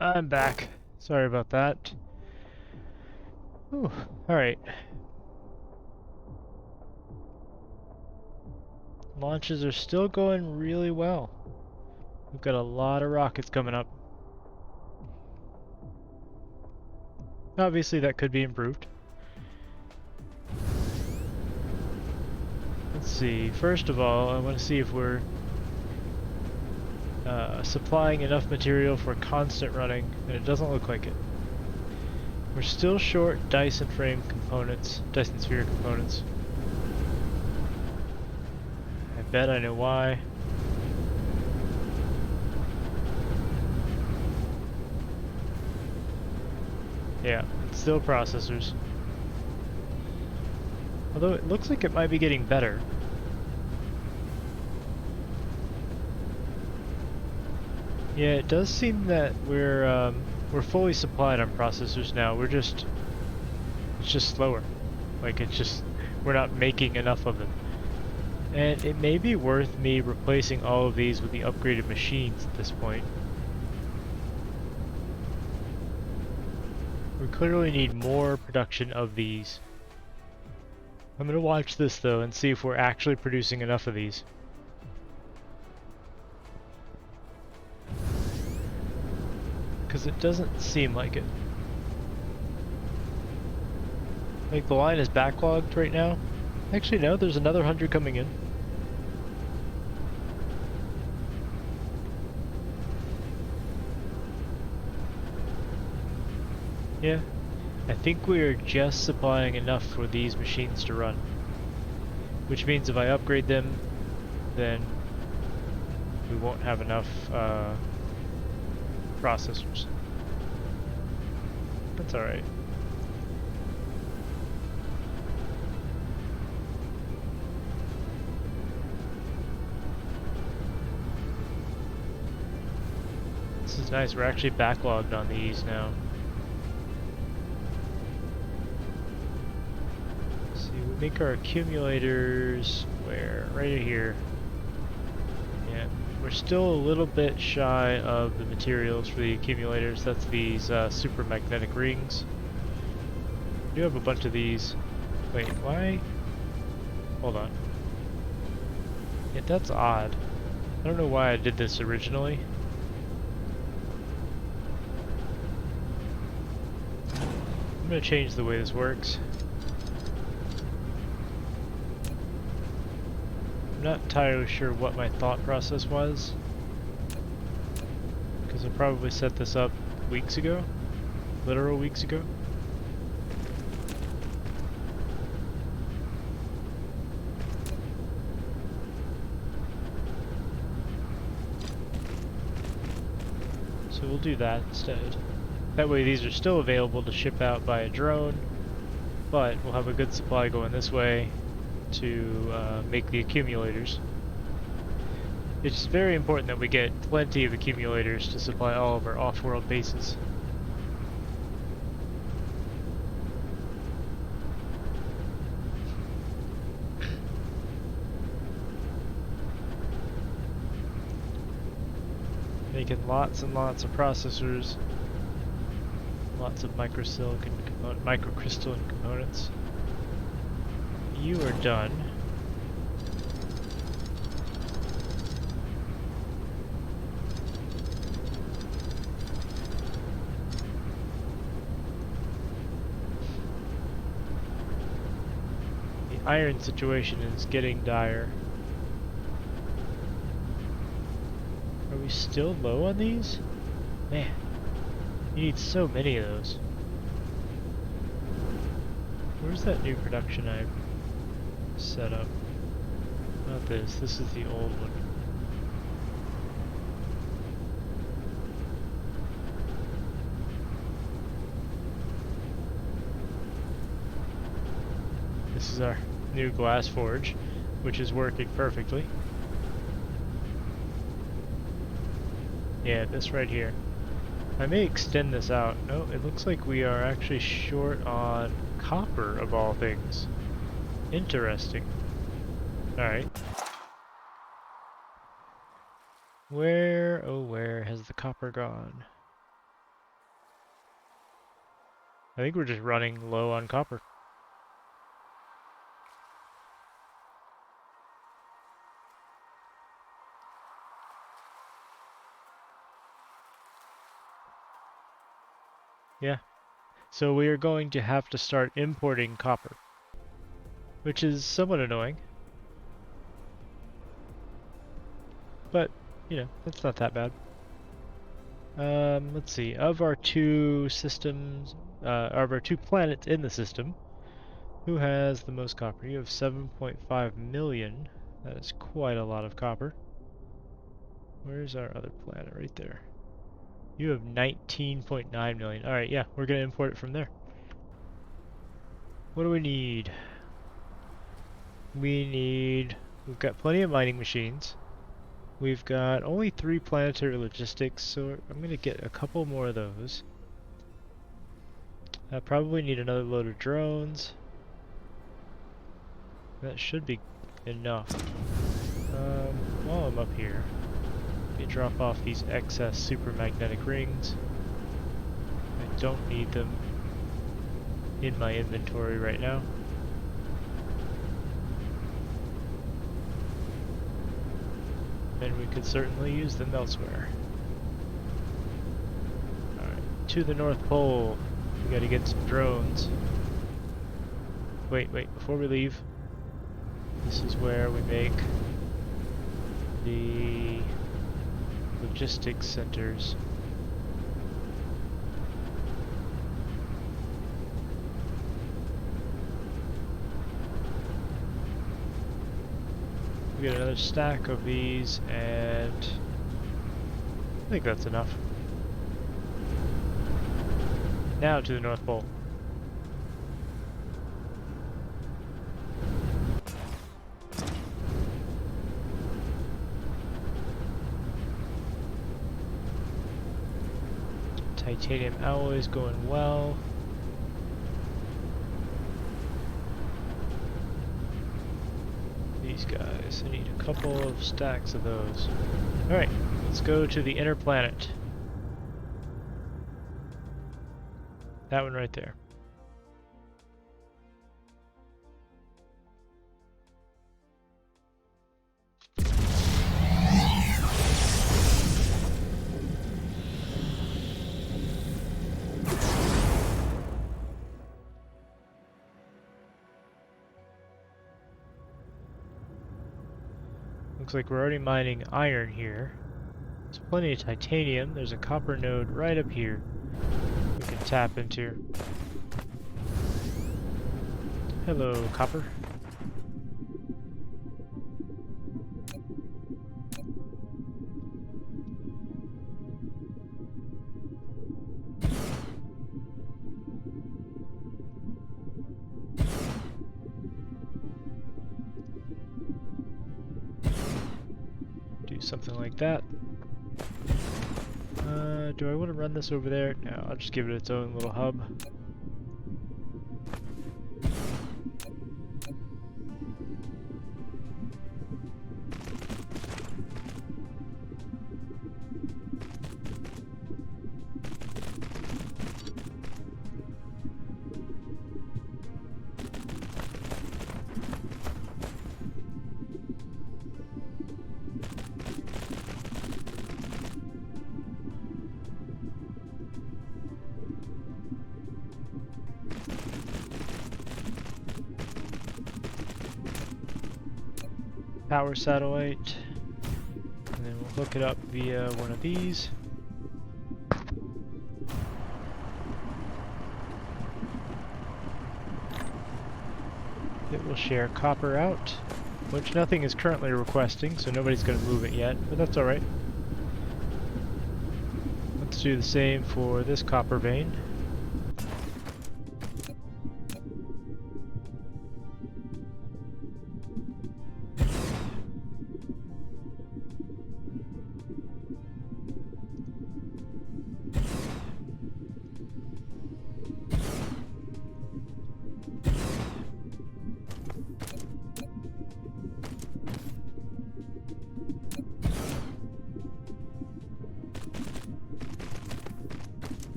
I'm back. Sorry about that. Alright. Launches are still going really well. We've got a lot of rockets coming up. Obviously that could be improved. Let's see, first of all, I want to see if we're supplying enough material for constant running, and it doesn't look like it. We're still short Dyson frame components, Dyson Sphere components. I bet I know why. Yeah, it's still processors. Although it looks like it might be getting better. Yeah, it does seem that we're fully supplied on processors now. It's just slower. Like we're not making enough of them. And it may be worth me replacing all of these with the upgraded machines at this point. We clearly need more production of these. I'm gonna watch this though and see if we're actually producing enough of these. Because it doesn't seem like it. Like the line is backlogged right now. Actually no, there's another 100 coming in. Yeah, I think we are just supplying enough for these machines to run. Which means if I upgrade them, then we won't have enough processors. That's alright. This is nice, we're actually backlogged on these now. Let's see, we make our accumulators where? Right here. Yeah, we're still a little bit shy of the materials for the accumulators. That's these super magnetic rings. We do have a bunch of these. Wait, why? Hold on. Yeah, that's odd. I don't know why I did this originally. I'm gonna change the way this works. I'm not entirely sure what my thought process was, because I probably set this up weeks ago, literal weeks ago. So we'll do that instead. That way these are still available to ship out by a drone, but we'll have a good supply going this way to make the accumulators. It's very important that we get plenty of accumulators to supply all of our off-world bases. Making lots and lots of processors, lots of microcrystalline components. You are done. The iron situation is getting dire. Are we still low on these? Man, you need so many of those. Where's that new production I set up? Not this, this is the old one. This is our new glass forge, which is working perfectly. Yeah, this right here. I may extend this out. No, it looks like we are actually short on copper, of all things. Interesting. Alright. Where, oh where has the copper gone? I think we're just running low on copper. Yeah. So we are going to have to start importing copper, which is somewhat annoying. But, you know, that's not that bad. Let's see. Of our two systems, of our two planets in the system, who has the most copper? You have 7.5 million. That is quite a lot of copper. Where's our other planet? Right there. You have 19.9 million. Alright, yeah, we're going to import it from there. What do we need? We've got plenty of mining machines. We've got only 3 planetary logistics, so I'm going to get a couple more of those. I probably need another load of drones. That should be enough. While I'm up here, let me drop off these excess supermagnetic rings. I don't need them in my inventory right now. And we could certainly use them elsewhere. Alright, to the North Pole. We gotta get some drones. Wait, before we leave, this is where we make the logistics centers. We get another stack of these, and I think that's enough. Now to the North Pole. Titanium alloy is going well. These guys, I need a couple of stacks of those. Alright, let's go to the inner planet. That one right there. Looks like we're already mining iron here. There's plenty of titanium. There's a copper node right up here we can tap into. Hello, copper. Do something like that. Do I want to run this over there? No, I'll just give it its own little hub. Power satellite, and then we'll hook it up via one of these. It will share copper out, which nothing is currently requesting, so nobody's going to move it yet, but that's alright. Let's do the same for this copper vein.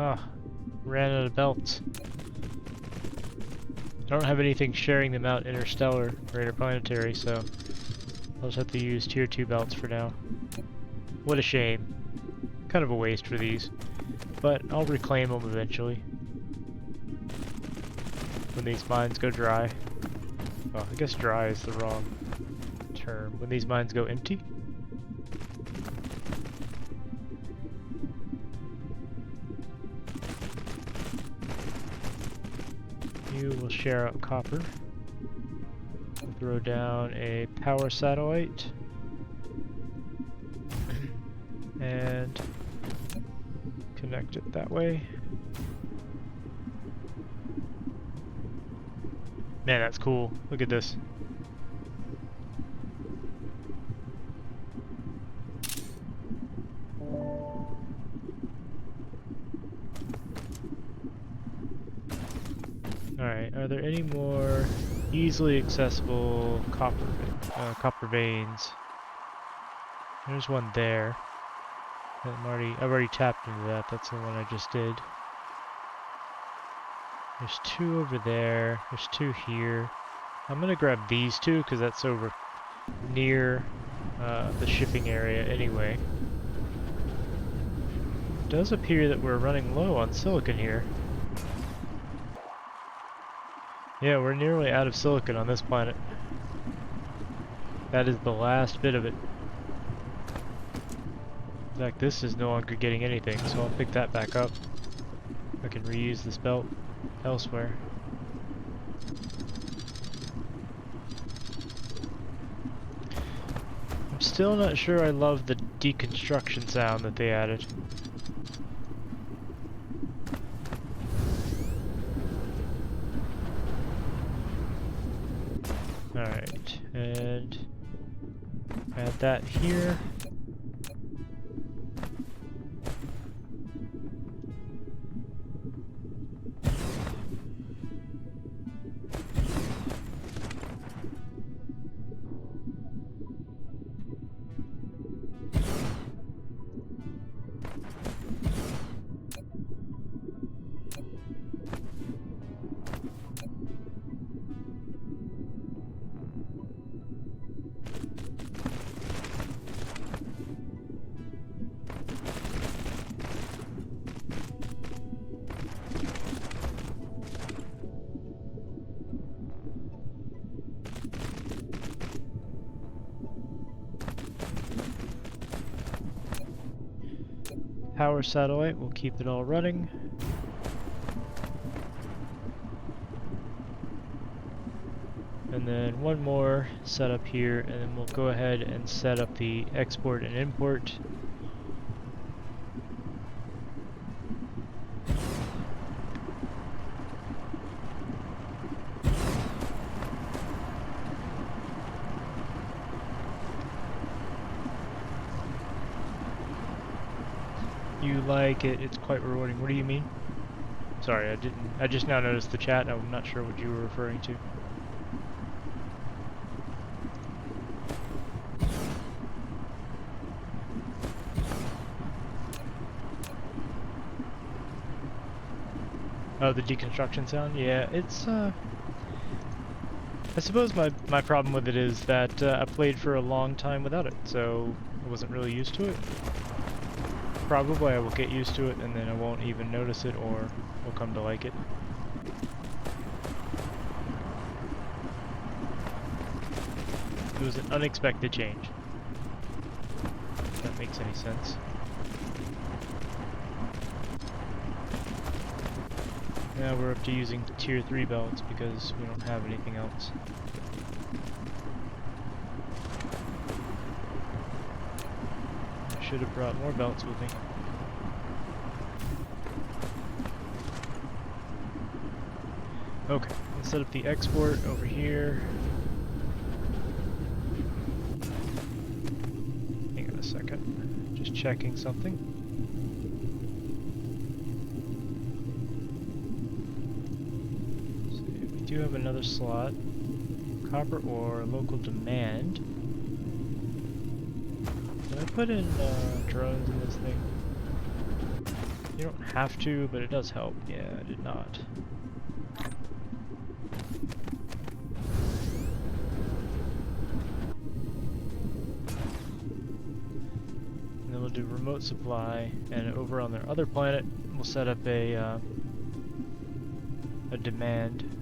Ah, ran out of belts. I don't have anything sharing them out interstellar or interplanetary, so I'll just have to use tier 2 belts for now. What a shame. Kind of a waste for these, but I'll reclaim them eventually. When these mines go dry. Well, I guess dry is the wrong term. When these mines go empty? You will share out copper. We'll throw down a power satellite. And connect it that way. Man, that's cool. Look at this. Alright, are there any more easily accessible copper veins? There's one there. I've already tapped into that. That's the one I just did. There's 2 over there. There's 2 here. I'm gonna grab these 2 because that's over near the shipping area anyway. It does appear that we're running low on silicon here. Yeah, we're nearly out of silicon on this planet. That is the last bit of it. In fact, this is no longer getting anything, so I'll pick that back up. I can reuse this belt elsewhere. I'm still not sure I love the deconstruction sound that they added. Alright, and add that here. Power satellite, we'll keep it all running. And then one more set up here, and then we'll go ahead and set up the export and import. You like it, it's quite rewarding. What do you mean? Sorry, I just now noticed the chat. I'm not sure what you were referring to. Oh, the deconstruction sound? Yeah, it's I suppose my problem with it is that I played for a long time without it, so I wasn't really used to it. Probably I will get used to it and then I won't even notice it, or will come to like it. It was an unexpected change. If that makes any sense. Now we're up to using tier 3 belts because we don't have anything else. Should have brought more belts with me. Okay, let's set up the export over here. Hang on a second. Just checking something. So we do have another slot. Copper ore, local demand. Did I put in drones in this thing? You don't have to, but it does help. Yeah, I did not. And then we'll do remote supply, and over on their other planet, we'll set up a demand.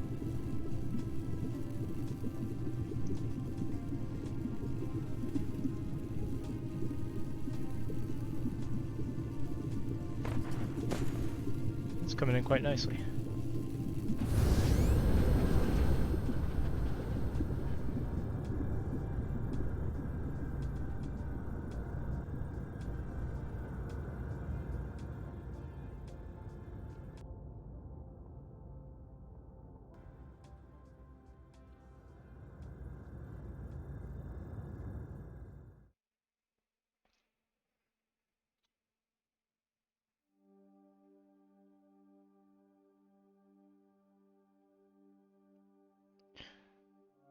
It's coming in quite nicely.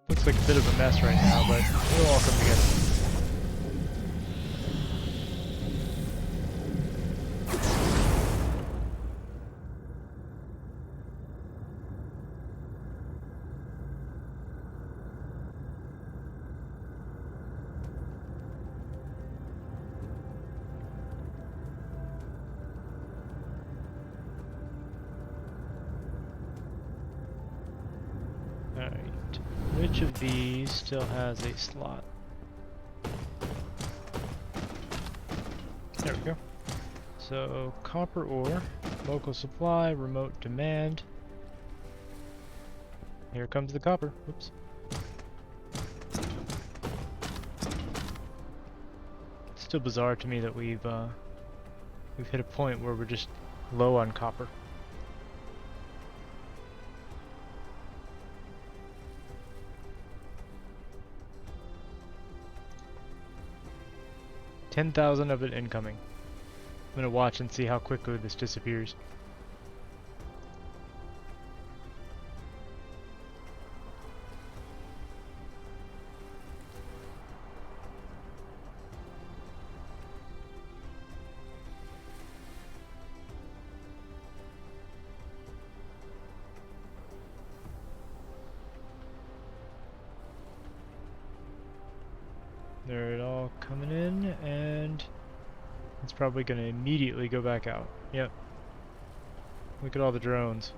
Looks like a bit of a mess right now, but it'll all come together. Alright, which of these still has a slot? There we go. So, copper ore, local supply, remote demand. Here comes the copper. Whoops. It's still bizarre to me that we've hit a point where we're just low on copper. $10,000 of it incoming. I'm gonna watch and see how quickly this disappears. They're all coming in, and it's probably going to immediately go back out. Yep. Look at all the drones.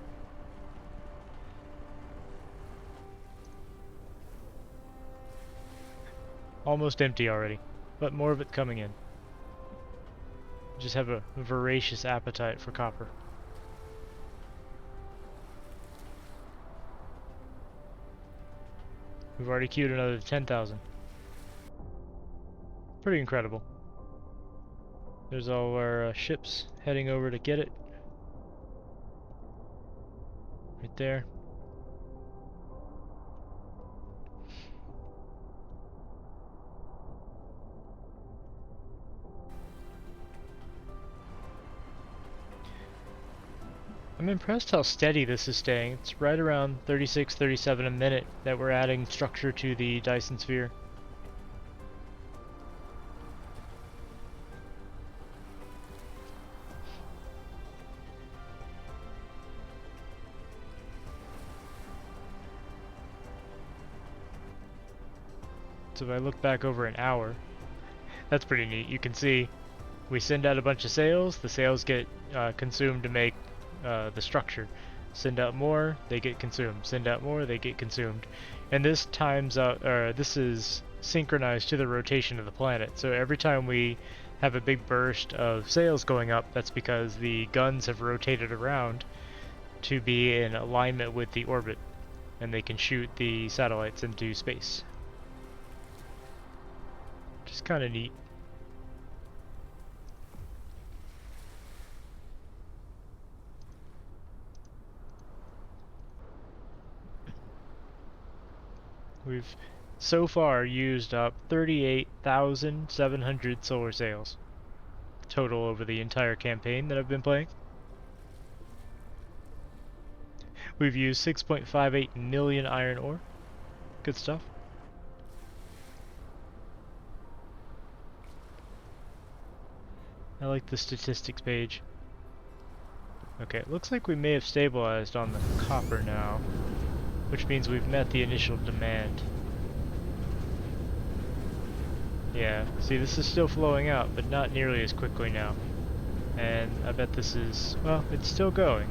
Almost empty already, but more of it coming in. Just have a voracious appetite for copper. We've already queued another 10,000. Pretty incredible. There's all our ships heading over to get it. Right there. I'm impressed how steady this is staying. It's right around 36, 37 a minute that we're adding structure to the Dyson Sphere. So if I look back over an hour, that's pretty neat. You can see we send out a bunch of sails, the sails get consumed to make the structure. Send out more, they get consumed. Send out more, they get consumed. And this times out, this is synchronized to the rotation of the planet. So every time we have a big burst of sails going up, that's because the guns have rotated around to be in alignment with the orbit, and they can shoot the satellites into space. Just kind of neat. We've so far used up 38,700 solar sails total over the entire campaign that I've been playing. We've used 6.58 million iron ore. Good stuff. I like the statistics page. Okay, it looks like we may have stabilized on the copper now, which means we've met the initial demand. Yeah, see, this is still flowing out, but not nearly as quickly now. And I bet this is, well, it's still going.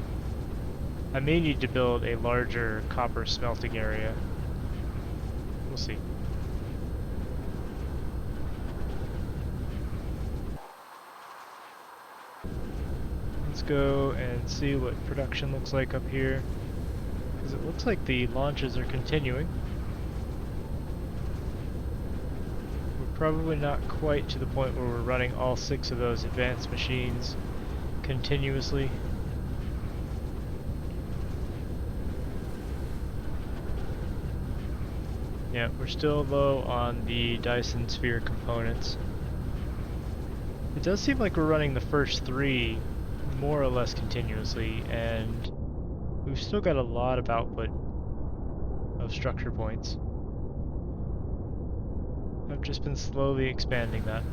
I may need to build a larger copper smelting area. We'll see. Let's go and see what production looks like up here, because it looks like the launches are continuing. We're probably not quite to the point where we're running all 6 of those advanced machines continuously. Yeah, we're still low on the Dyson Sphere components. It does seem like we're running the first 3 more or less continuously, and we've still got a lot of output of structure points. I've just been slowly expanding that.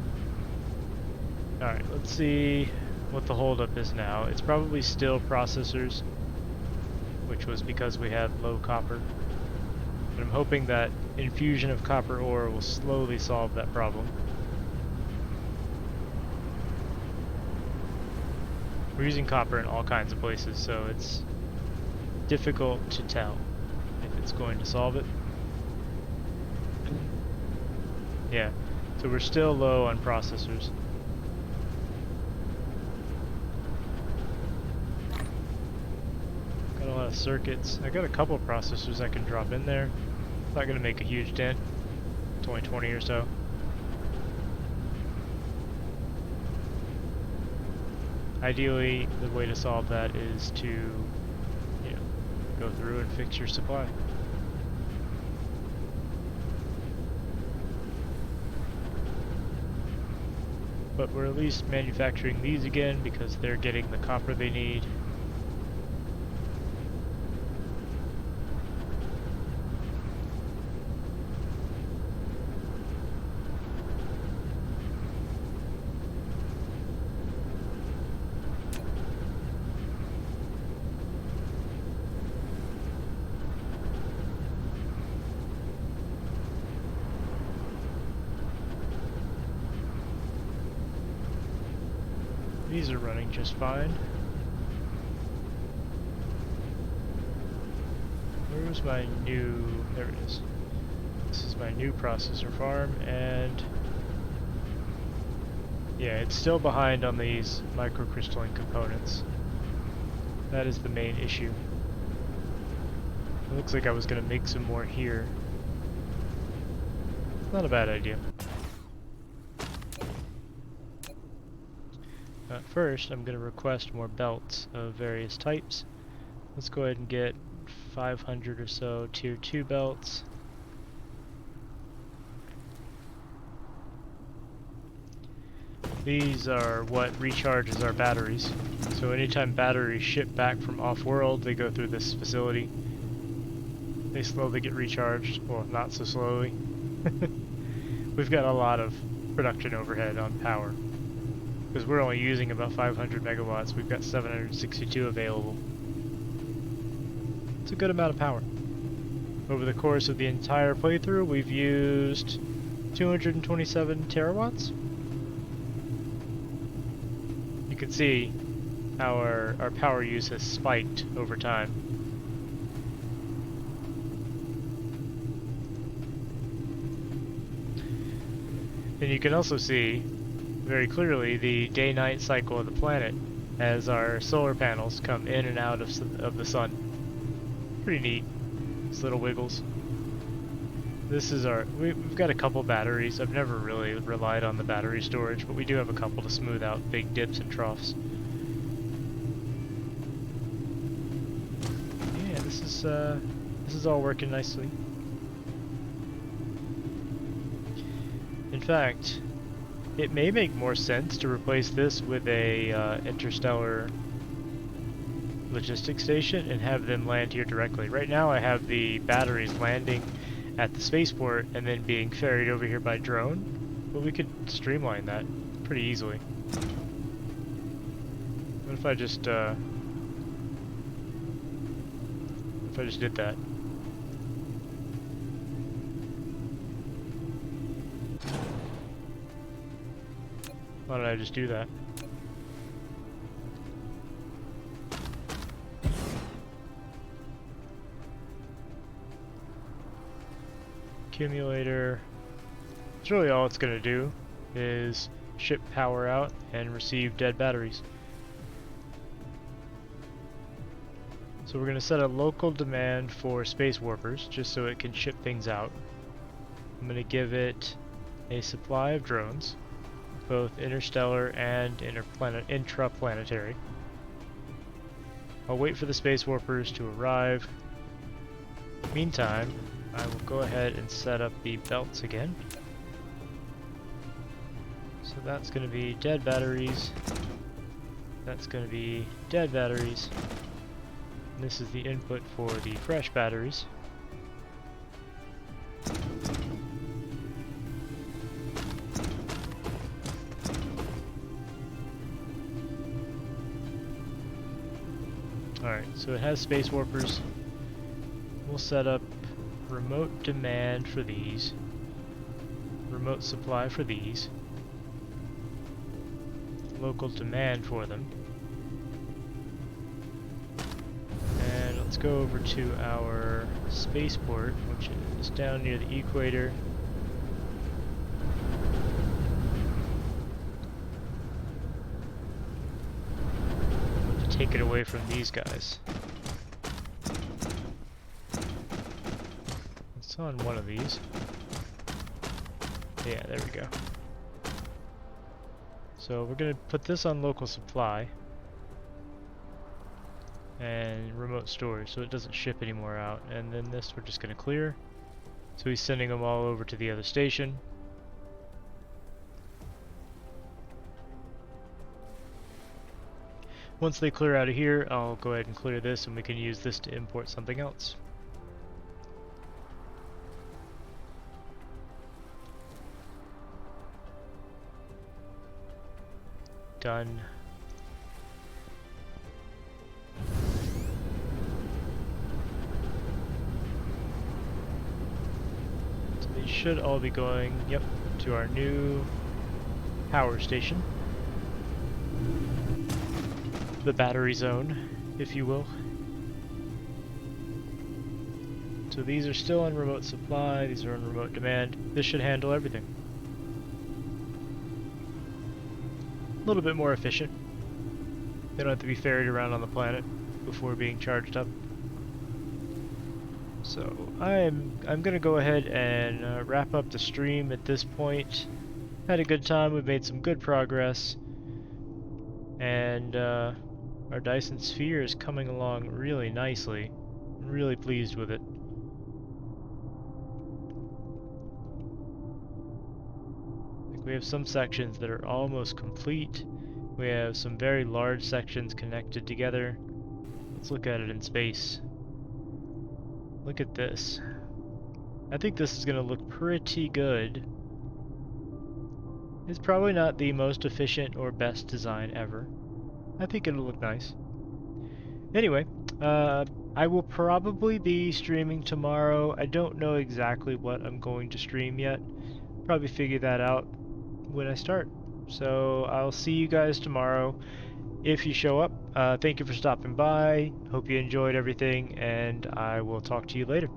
Alright, let's see what the holdup is now. It's probably still processors, which was because we had low copper. But I'm hoping that infusion of copper ore will slowly solve that problem. We're using copper in all kinds of places, so it's difficult to tell if it's going to solve it. Yeah, so we're still low on processors. Got a lot of circuits. I got a couple of processors I can drop in there. Not going to make a huge dent. It's only 20 or so. Ideally, the way to solve that is to, you know, go through and fix your supply. But we're at least manufacturing these again because they're getting the copper they need. These are running just fine. Where was my new... there it is. This is my new processor farm, and... yeah, it's still behind on these microcrystalline components. That is the main issue. It looks like I was going to make some more here. Not a bad idea. First, I'm going to request more belts of various types. Let's go ahead and get 500 or so tier 2 belts. These are what recharges our batteries. So anytime batteries ship back from off-world, they go through this facility. They slowly get recharged. Well, not so slowly. We've got a lot of production overhead on power. Because we're only using about 500 megawatts, we've got 762 available. It's a good amount of power. Over the course of the entire playthrough, we've used 227 terawatts. You can see how our power use has spiked over time. And you can also see very clearly the day-night cycle of the planet as our solar panels come in and out of the sun. Pretty neat. These little wiggles. This is our... we've got a couple batteries. I've never really relied on the battery storage, but we do have a couple to smooth out big dips and troughs. Yeah, this is all working nicely. In fact, it may make more sense to replace this with a interstellar logistics station and have them land here directly. Right now I have the batteries landing at the spaceport and then being ferried over here by drone, but we could streamline that pretty easily. What if I just if I just did that. Why don't I just do that? Accumulator. That's really all it's going to do, is ship power out and receive dead batteries. So we're going to set a local demand for space warpers, just so it can ship things out. I'm going to give it a supply of drones, both interstellar and intraplanetary. I'll wait for the space warpers to arrive. Meantime, I will go ahead and set up the belts again. So that's going to be dead batteries. That's going to be dead batteries. And this is the input for the fresh batteries. Alright, so it has space warpers. We'll set up remote demand for these, remote supply for these, local demand for them. And let's go over to our spaceport, which is down near the equator. To take it away from these guys. It's on one of these. Yeah, there we go. So we're going to put this on local supply and remote storage so it doesn't ship anymore out. And then this we're just going to clear. So he's sending them all over to the other station. Once they clear out of here, I'll go ahead and clear this and we can use this to import something else. Done. So these should all be going, yep, to our new power station. The battery zone, if you will. So these are still on remote supply, these are on remote demand. This should handle everything. A little bit more efficient. They don't have to be ferried around on the planet before being charged up. So I'm gonna go ahead and wrap up the stream at this point. Had a good time. We've made some good progress, and our Dyson Sphere is coming along really nicely. I'm really pleased with it. We have some sections that are almost complete. We have some very large sections connected together. Let's look at it in space. Look at this. I think this is going to look pretty good. It's probably not the most efficient or best design ever. I think it'll look nice. Anyway, I will probably be streaming tomorrow. I don't know exactly what I'm going to stream yet. Probably figure that out when I start. So I'll see you guys tomorrow if you show up. Thank you for stopping by. Hope you enjoyed everything, and I will talk to you later.